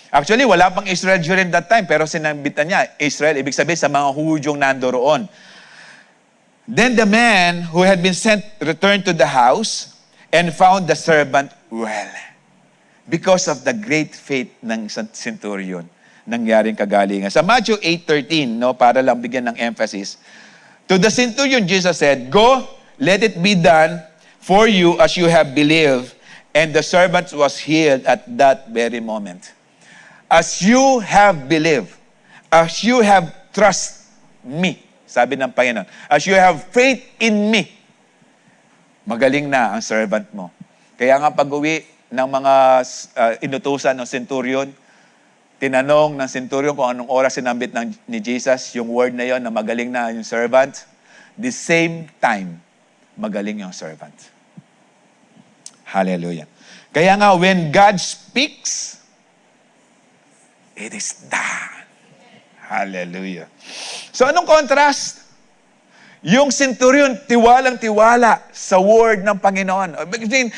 [SPEAKER 1] Actually, wala pang Israel during that time, pero sinambitan niya, Israel, ibig sabihin sa mga Hudyong nandoroon. Then the man who had been sent returned to the house and found the servant well. Because of the great faith ng centurion, nangyaring kagalingan. Sa Matthew 8:13, no, para lang bigyan ng emphasis, to the centurion, Jesus said, Go, let it be done for you as you have believed. And the servant was healed at that very moment. As you have believed, as you have trust me, sabi ng Panginoon, as you have faith in me, magaling na ang servant mo. Kaya nga pag-uwi ng mga inutusan ng centurion, tinanong ng centurion kung anong oras sinambit ni Jesus, yung word na yon na magaling na yung servant, the same time, magaling yung servant. Hallelujah. Kaya nga, when God speaks, it is done. Hallelujah. So anong contrast? Yung centurion, tiwalang-tiwala sa word ng Panginoon.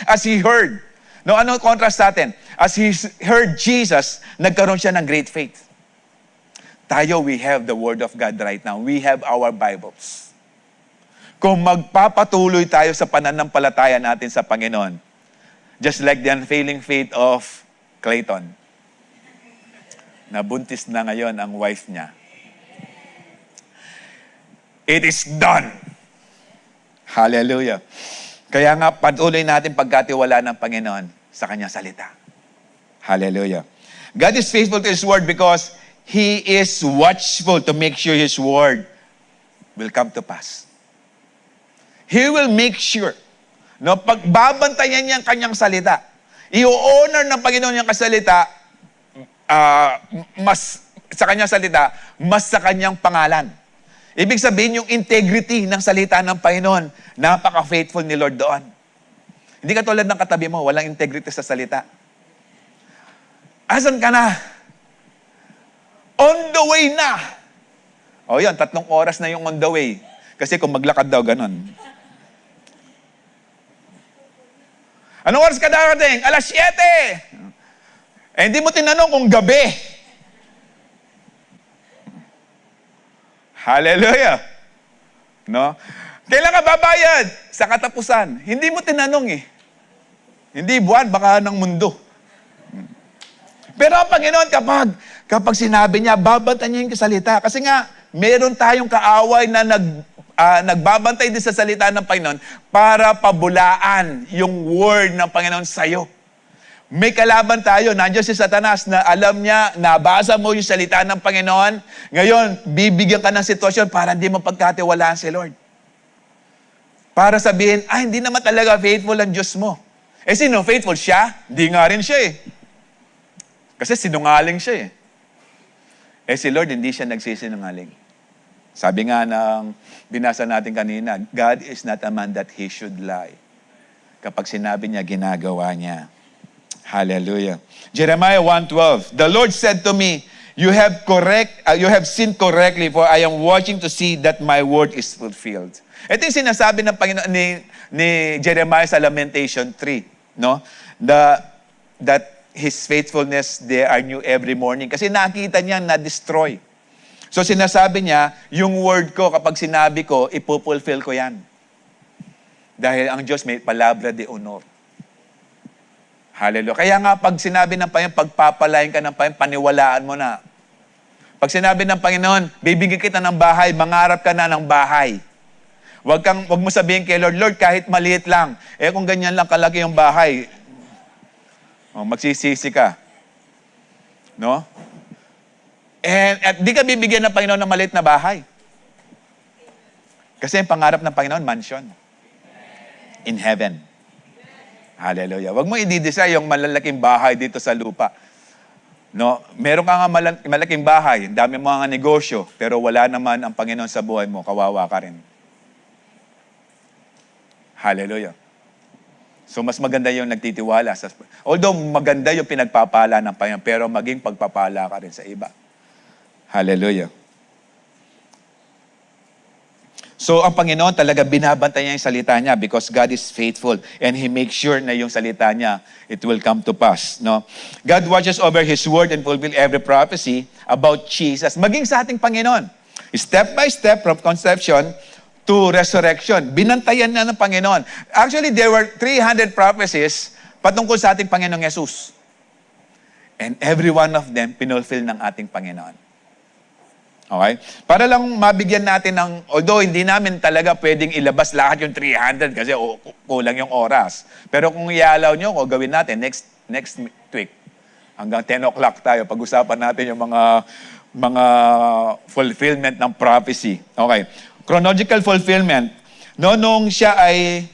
[SPEAKER 1] As he heard. No, anong contrast natin? As he heard Jesus, nagkaroon siya ng great faith. Tayo, we have the word of God right now. We have our Bibles. Kung magpapatuloy tayo sa pananampalataya natin sa Panginoon, just like the unfailing faith of Clayton, nabuntis na ngayon ang wife niya. It is done. Hallelujah. Kaya nga, patuloy natin pagkatiwala ng Panginoon sa Kanyang salita. Hallelujah. God is faithful to His word because He is watchful to make sure His word will come to pass. He will make sure. No, pagbabantayan niya ang Kanyang salita, i-honor ng Panginoon yung kasalita, mas sa Kanyang salita, mas sa Kanyang pangalan. Ibig sabihin yung integrity ng salita ng Panginoon, napaka-faithful ni Lord doon. Hindi ka tulad ng katabi mo, walang integrity sa salita. Asan ka na? On the way na. O yun, 3 oras na yung on the way. Kasi kung maglakad daw, ganun. Anong oras ka darating? 7:00. Hindi mo tinanong kung gabi. Hallelujah. No? Kailan ka babayad? Sa katapusan. Hindi mo tinanong eh. Hindi buwan, baka ng mundo. Pero ang Panginoon, kapag sinabi niya, babantayan niya yung salita. Kasi nga, meron tayong kaaway na nagbabantay din sa salita ng Panginoon para pabulaan yung word ng Panginoon sa'yo. May kalaban tayo. Nandiyan si Satanas na alam niya, nabasa mo yung salita ng Panginoon. Ngayon, bibigyan ka ng sitwasyon para hindi mo pagkatiwalaan si Lord. Para sabihin, hindi naman talaga faithful ang Diyos mo. Sino faithful? Siya? Hindi nga rin siya eh. Kasi sinungaling siya eh. Si Lord, hindi siya nagsisinungaling. Sabi nga ng binasa natin kanina, God is not a man that He should lie. Kapag sinabi niya, ginagawa niya. Hallelujah. Jeremiah 1:12. The Lord said to me, you have sinned correctly, for I am watching to see that my word is fulfilled. Ito yung sinasabi ng Panginoon ni Jeremiah sa Lamentation 3, no? That His faithfulness, they are new every morning. Kasi nakita niya na-destroy. So sinasabi niya, yung word ko, kapag sinabi ko, ipupulfill ko yan. Dahil ang Diyos may palabra de honor. Hallelujah. Kaya nga pag sinabi ng Panginoon, pagpapalain ka ng Panginoon, paniwalaan mo na. Pag sinabi ng Panginoon, bibigyan kita ng bahay, mangarap ka na ng bahay. Wag mo sabihin kay Lord, Lord, kahit maliit lang. Kung ganyan lang kalaki yung bahay, magsisisi ka. No? At di ka bibigyan ng Panginoon ng maliit na bahay. Kasi ang pangarap ng Panginoon, mansion. In heaven. Hallelujah. Wag mo i-desire yung malalaking bahay dito sa lupa. No? Meron ka nga malaking bahay, dami mo nga negosyo, pero wala naman ang Panginoon sa buhay mo, kawawa ka rin. Hallelujah. So mas maganda yung nagtitiwala. Although maganda yung pinagpapala ng Panginoon, pero maging pagpapala ka rin sa iba. Hallelujah. So ang Panginoon talaga binabantayan niya yung salita niya because God is faithful and He makes sure na yung salita niya, it will come to pass. No? God watches over His word and fulfill every prophecy about Jesus. Maging sa ating Panginoon. Step by step from conception to resurrection. Binantayan na ng Panginoon. Actually, there were 300 prophecies patungkol sa ating Panginoong Yesus. And every one of them, pinulfill ng ating Panginoon. Okay? Para lang mabigyan natin ng, although hindi namin talaga pwedeng ilabas lahat yung 300 kasi kulang yung oras. Pero kung ialaw nyo, o gawin natin next week, hanggang 10 o'clock tayo, pag-usapan natin yung mga fulfillment ng prophecy. Okay. Chronological fulfillment. Nung siya ay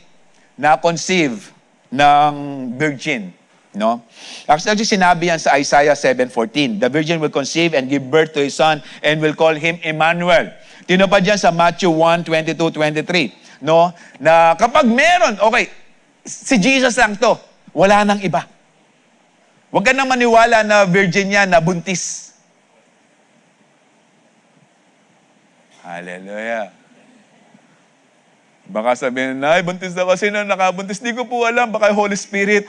[SPEAKER 1] na-conceive ng virgin, no? Actually, sinabi yan sa Isaiah 7:14. The virgin will conceive and give birth to a son and will call him Emmanuel. Tinupad yan sa Matthew 1:22-23. No? Na kapag meron, okay, si Jesus lang to. Wala nang iba. Huwag ka nang maniwala na virgin yan, na buntis. Hallelujah. Baka sabihin, ay, buntis na kasi na nakabuntis. Di ko po alam, baka Holy Spirit.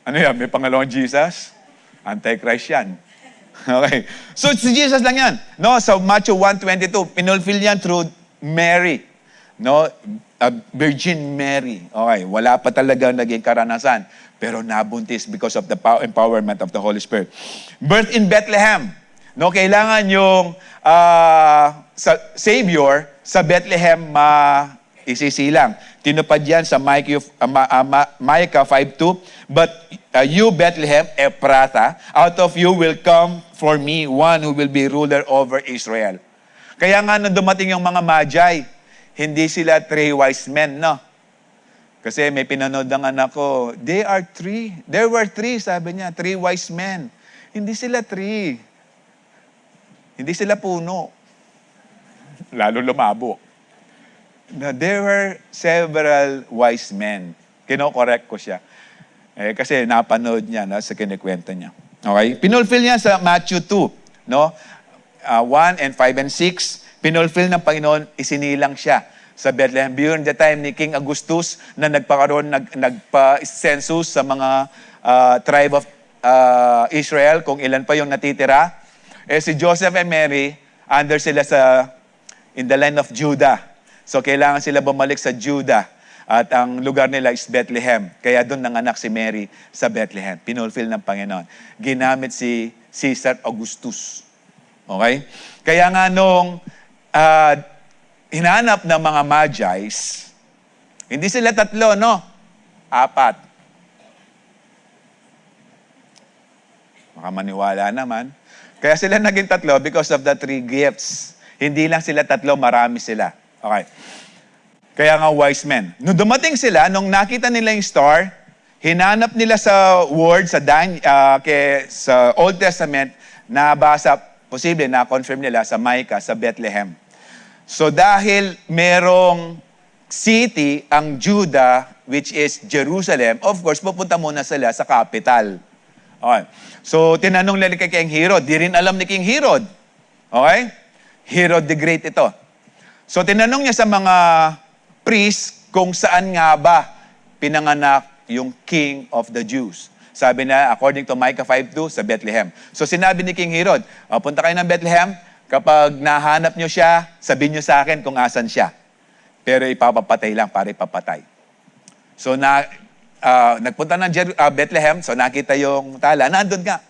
[SPEAKER 1] Ano yan? May pangalawang Jesus? Antichrist yan. Okay. So, si Jesus lang yan. No? So, Matthew 1:22, pinulfill yan through Mary. No? Virgin Mary. Okay. Wala pa talaga naging karanasan. Pero nabuntis because of the empowerment of the Holy Spirit. Birth in Bethlehem. No? Kailangan yung Savior sa Bethlehem isisilang. Tinupad yan sa Micah 5:2. But you, Bethlehem, Ephrathah, out of you will come for me one who will be ruler over Israel. Kaya nga nung dumating yung mga Magi, hindi sila 3 wise men, no? Kasi may pinanood ng anak ko, there were 3, sabi niya, 3 wise men. Hindi sila 3. Hindi sila puno. Lalo lumabo. No, there were several wise men. Kino-correct ko siya. Kasi napanood niya sa kinikwento niya. Okay? Pinulfill niya sa Matthew 2. No? 1 and 5 and 6. Pinulfill ng Panginoon, isinilang siya sa Bethlehem. During the time ni King Augustus na nagpa-census sa mga tribe of Israel, kung ilan pa yung natitira. Si Joseph and Mary, under sila in the land of Judah. So, kailangan sila bumalik sa Judah. At ang lugar nila is Bethlehem. Kaya doon nanganak si Mary sa Bethlehem. Pinulfill ng Panginoon. Ginamit si Caesar Augustus. Okay? Kaya nga nung hinanap ng mga Magi's, hindi sila 3, no? 4. Baka maniwala naman. Kaya sila naging 3 because of the 3 gifts. Hindi lang sila 3, marami sila. Okay. Kaya nga wise men. Nung dumating sila, nung nakita nila yung star, hinanap nila sa word, sa Old Testament, nabasa, posible na-confirm nila sa Micah, sa Bethlehem. So dahil merong city, ang Judah, which is Jerusalem, of course, pupunta muna sila sa capital. Okay. So tinanong nila kay King Herod, di rin alam ni King Herod. Okay? Herod the Great ito. So tinanong niya sa mga priest kung saan nga ba pinanganak yung King of the Jews. Sabi na, according to Micah 5:2, sa Bethlehem. So sinabi ni King Herod, punta kayo ng Bethlehem, kapag nahanap nyo siya, sabihin nyo sa akin kung asan siya. Pero ipapapatay lang para ipapatay. So nagpunta ng Bethlehem, so nakita yung tala, nandun nga.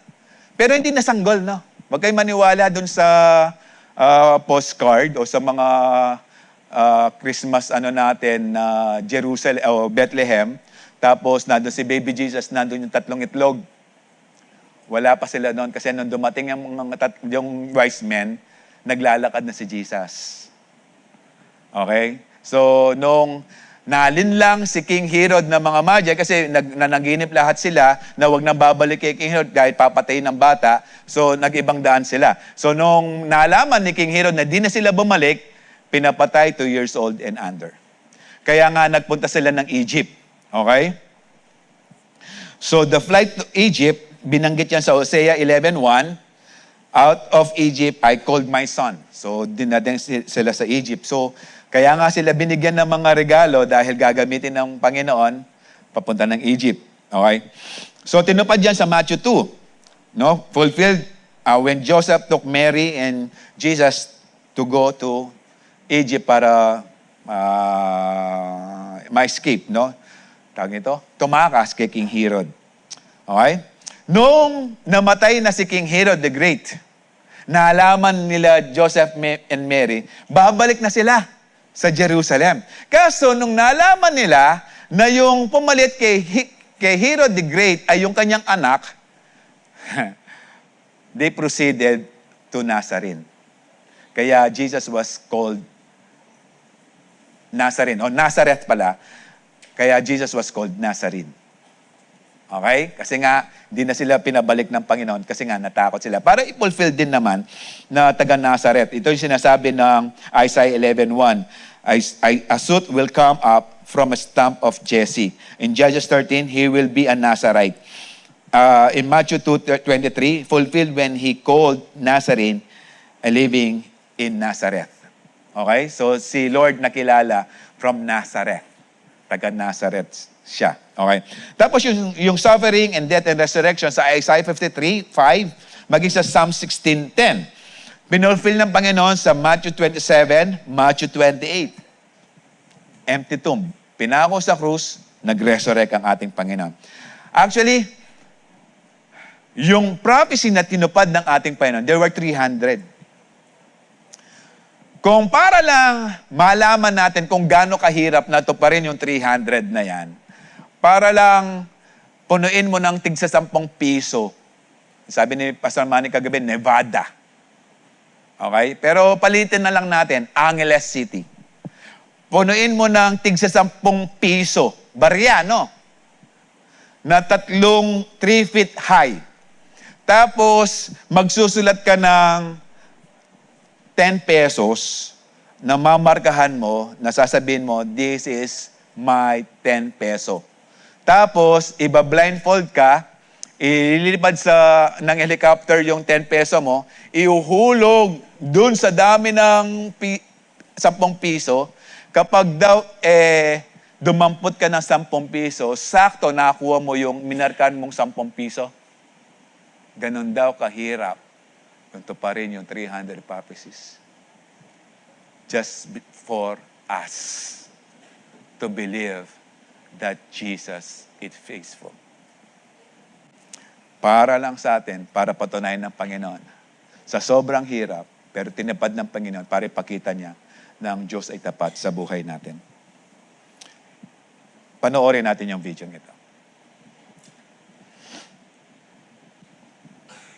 [SPEAKER 1] Pero hindi nasanggol, no? Huwag kayo maniwala dun sa postcard o sa mga Christmas natin na Jerusalem o Bethlehem. Tapos nandun si baby Jesus, nandun yung 3 itlog. Wala pa sila doon kasi nung dumating yung wise men, naglalakad na si Jesus. Okay? So nung nalinlang si King Herod ng mga Magi kasi nanaginip lahat sila na wag nang babalik kay King Herod dahil papatayin ng bata. So nag-ibang daan sila. So nung nalaman ni King Herod na di na sila bumalik, pinapatay 2 years old and under. Kaya nga nagpunta sila ng Egypt. Okay? So the flight to Egypt, binanggit yan sa Hosea 11:1, out of Egypt I called my son. So dinadating sila sa Egypt. So kaya nga sila binigyan ng mga regalo dahil gagamitin ng Panginoon papunta ng Egypt. Okay? So tinupad yan sa Matthew 2. No? Fulfilled when Joseph took Mary and Jesus to go to Egypt para ma-escape, no? Tawag ito, tumakas kay King Herod. Okay? Noong namatay na si King Herod the Great, naalaman nila Joseph and Mary, babalik na sila sa Jerusalem. Kaso nung nalaman nila na yung pumalit kay Herod the Great ay yung kanyang anak, they proceeded to Nazareth. Kaya Jesus was called Nazareth. O Nazareth pala. Kaya Jesus was called Nazarene. Okay? Kasi nga, hindi na sila pinabalik ng Panginoon kasi nga natakot sila. Para i-fulfill din naman na taga Nazareth. Ito yung sinasabi ng Isaiah 11:1. A shoot will come up from a stump of Jesse. In Judges 13, he will be a Nazarite. In Matthew 2:23, fulfilled when he called Nazarene a living in Nazareth. Okay? So si Lord nakilala from Nazareth. Taga Nazareth siya. Okay? Tapos yung suffering and death and resurrection sa Isaiah 53:5, maging sa Psalm 16:10. Pinulfill ng Panginoon sa Matthew 27, Matthew 28. Empty tomb. Pinako sa krus, nag-resurrect ang ating Panginoon. Actually, yung prophecy na tinupad ng ating Panginoon, there were 300. Kung para lang malaman natin kung gaano kahirap na ito pa rin yung 300 na yan, para lang punuin mo ng tigsa 10 piso. Sabi ni Pastor Manny kagabi, Nevada. Okay? Pero palitin na lang natin, Angeles City. Punuin mo ng tigsa 10 piso. Barya, no? Na 3 feet high. Tapos, magsusulat ka ng 10 pesos na mamarkahan mo, na sasabihin mo, this is my 10 peso. Tapos, iba-blindfold ka, ililipad ng helicopter yung 10 peso mo, iuhulog dun sa dami ng 10 piso. Kapag daw, dumampot ka ng 10 piso, sakto nakakuha mo yung minarkan mong 10 piso. Ganon daw kahirap. Ito pa rin yung 300 prophecies. Just for us to believe that Jesus is faithful. Para lang sa atin, para patunayan ng Panginoon. Sa sobrang hirap, pero tinapad ng Panginoon para ipakita niya na ang Diyos ay tapat sa buhay natin. Panoorin natin yung video ito.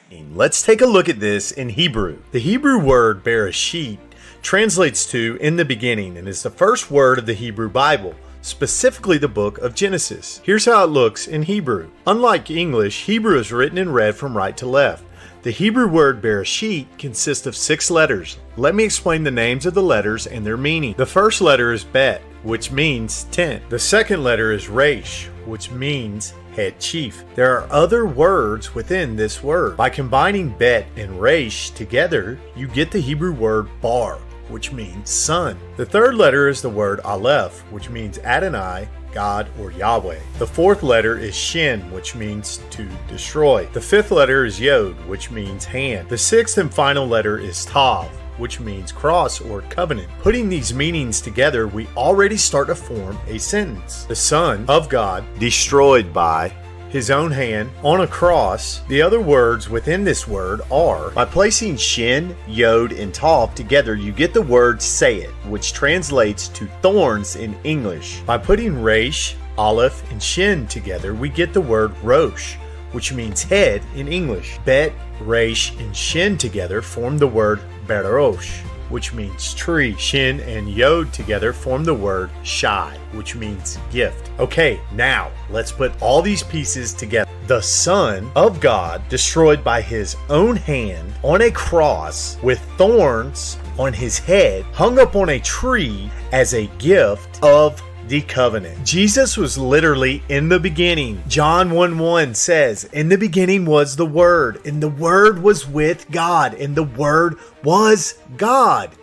[SPEAKER 2] Let's take a look at this in Hebrew. The Hebrew word bereshit translates to in the beginning and is the first word of the Hebrew Bible, specifically the book of Genesis. Here's how it looks in Hebrew. Unlike English, Hebrew is written and read from right to left. The Hebrew word bereshit consists of 6 letters. Let me explain the names of the letters and their meaning. The first letter is bet, which means tent. The second letter is resh, which means head chief. There are other words within this word. By combining bet and resh together, you get the Hebrew word bar, which means son. The third letter is the word aleph, which means Adonai, God, or Yahweh. The fourth letter is shin, which means to destroy. The fifth letter is yod, which means hand. The sixth and final letter is tav, which means cross or covenant. Putting these meanings together, we already start to form a sentence. The Son of God, destroyed by his own hand on a cross. The other words within this word are, by placing shin, yod, and tav together, you get the word sayit, which translates to thorns in English. By putting resh, aleph, and shin together, we get the word rosh, which means head in English. Bet, resh, and shin together form the word berosh, which means tree. Shin and yod together form the word shai, which means gift. Okay, now let's put all these pieces together. The Son of God, destroyed by his own hand on a cross with thorns on his head, hung up on a tree as a gift of the covenant. Jesus was literally in the beginning. John 1:1 says, "In the beginning was the Word, and the Word was with God, and the Word was God."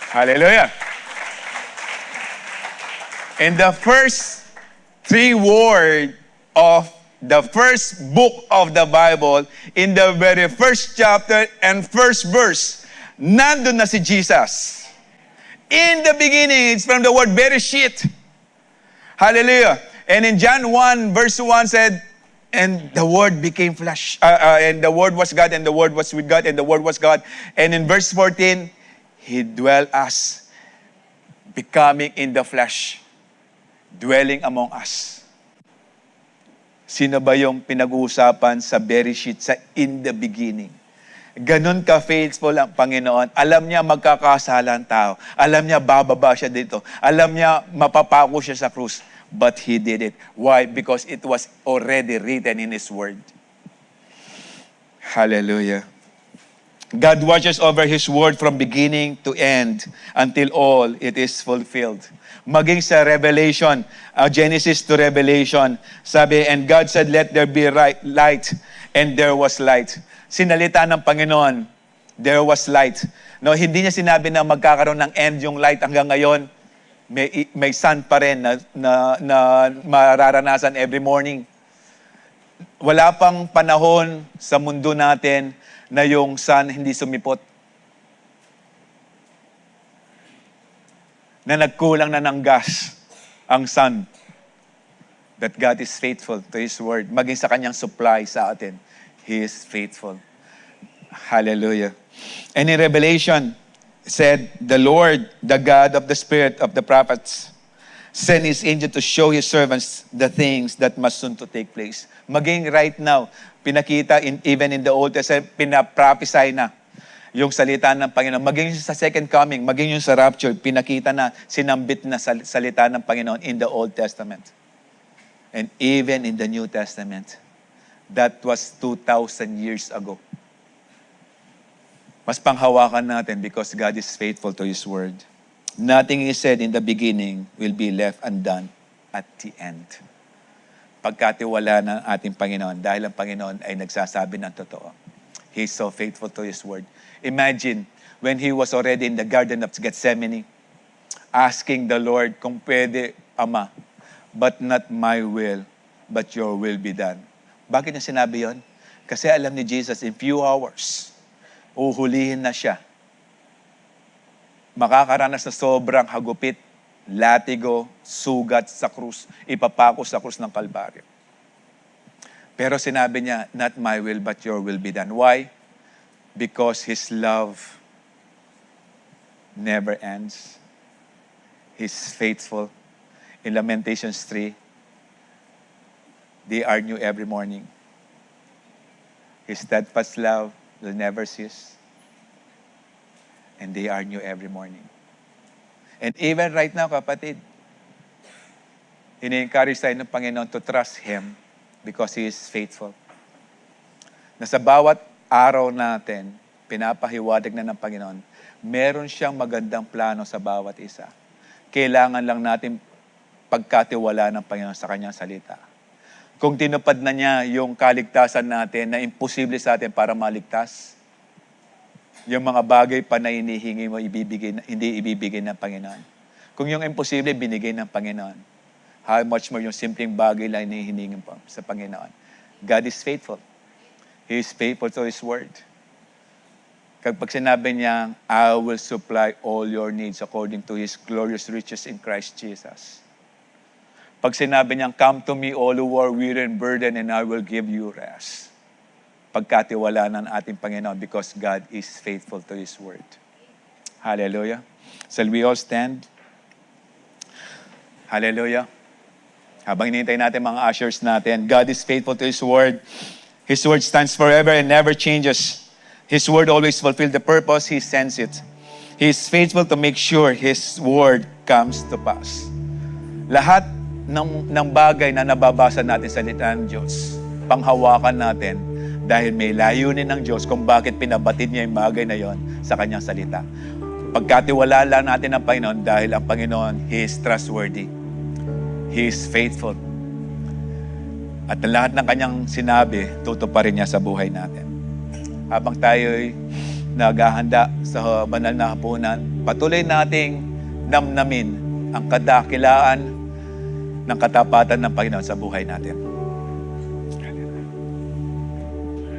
[SPEAKER 1] Hallelujah. In the first 3 words of the first book of the Bible, in the very first chapter and first verse, nandun na si Jesus. In the beginning, it's from the word Bereshit. Hallelujah. And in John 1, verse 1 said, and the Word became flesh. And the Word was God, and the Word was with God, and the Word was God. And in verse 14, He dwelt us, becoming in the flesh, dwelling among us. Sino ba yung pinag-uusapan sa Bereshit, sa in the beginning? Ganon ka-faithful ang Panginoon. Alam niya magkakasala ang tao. Alam niya bababa siya dito. Alam niya mapapako siya sa krus. But He did it. Why? Because it was already written in His Word. Hallelujah. God watches over His Word from beginning to end until all it is fulfilled. Maging sa Revelation, Genesis to Revelation, sabi, and God said, let there be light, and there was light. Sinalita ng Panginoon, there was light. No, hindi niya sinabi na magkakaroon ng end yung light hanggang ngayon. May sun pa rin na mararanasan every morning. Wala pang panahon sa mundo natin na yung sun hindi sumipot. Na nagkulang na ng gas ang sun. That God is faithful to His Word. Maging sa Kanyang supply sa atin. He is faithful. Hallelujah. And in Revelation, said, the Lord, the God of the Spirit of the prophets, sent His angel to show His servants the things that must soon to take place. Maging right now, pinakita even in the Old Testament, pinaprophesy na yung salita ng Panginoon. Maging sa second coming, maging yung sa rapture, pinakita na, sinambit na salita ng Panginoon in the Old Testament. And even in the New Testament. That was 2,000 years ago. Mas panghawakan natin because God is faithful to His Word. Nothing He said in the beginning will be left undone at the end. Pagkatiwala ng ating Panginoon dahil ang Panginoon ay nagsasabi ng totoo. He is so faithful to His Word. Imagine when He was already in the Garden of Gethsemane, asking the Lord kung pwede, Ama, but not my will, but your will be done. Bakit niya sinabi yon? Kasi alam ni Jesus, in few hours, uhulihin na siya. Makakaranas na sobrang hagupit, latigo, sugat sa krus, ipapako sa krus ng Kalbaryo. Pero sinabi niya, not my will, but your will be done. Why? Because His love never ends. He's faithful. In Lamentations 3, they are new every morning. His steadfast love will never cease. And they are new every morning. And even right now, kapatid, ini-encourage tayo ng Panginoon to trust Him because He is faithful. Na sa bawat araw natin, pinapahiwatig na ng Panginoon, meron siyang magandang plano sa bawat isa. Kailangan lang natin pagkatiwala ng Panginoon sa Kanyang salita. Kung tinupad na niya yung kaligtasan natin na imposible sa atin para maligtas, yung mga bagay pa na hinihingi mo, hindi ibibigay ng Panginoon. Kung yung imposible, binigay ng Panginoon. How much more yung simpleng bagay lang hinihingi mo sa Panginoon. God is faithful. He is faithful to His Word. Kapag sinabi niya, I will supply all your needs according to His glorious riches in Christ Jesus. Pag sinabi niyang, come to me all who are weary and burdened and I will give you rest. Pagkatiwala ng ating Panginoon because God is faithful to His Word. Hallelujah. Shall we all stand? Hallelujah. Habang hinihintay natin mga ushers natin, God is faithful to His Word. His Word stands forever and never changes. His Word always fulfills the purpose He sends it. He is faithful to make sure His Word comes to pass. Lahat ng bagay na nababasa natin sa salita ng Diyos, panghawakan natin dahil may layunin ng Diyos kung bakit pinabatid niya yung bagay na yon sa Kanyang salita. Pagkatiwala lang natin ang Panginoon dahil ang Panginoon, He is trustworthy. He is faithful. At ang lahat ng kanyang sinabi, tutuparin niya sa buhay natin. Habang tayo'y naghahanda sa banal na hapunan, patuloy nating namnamin ang kadakilaan ng katapatan ng Panginoon sa buhay natin.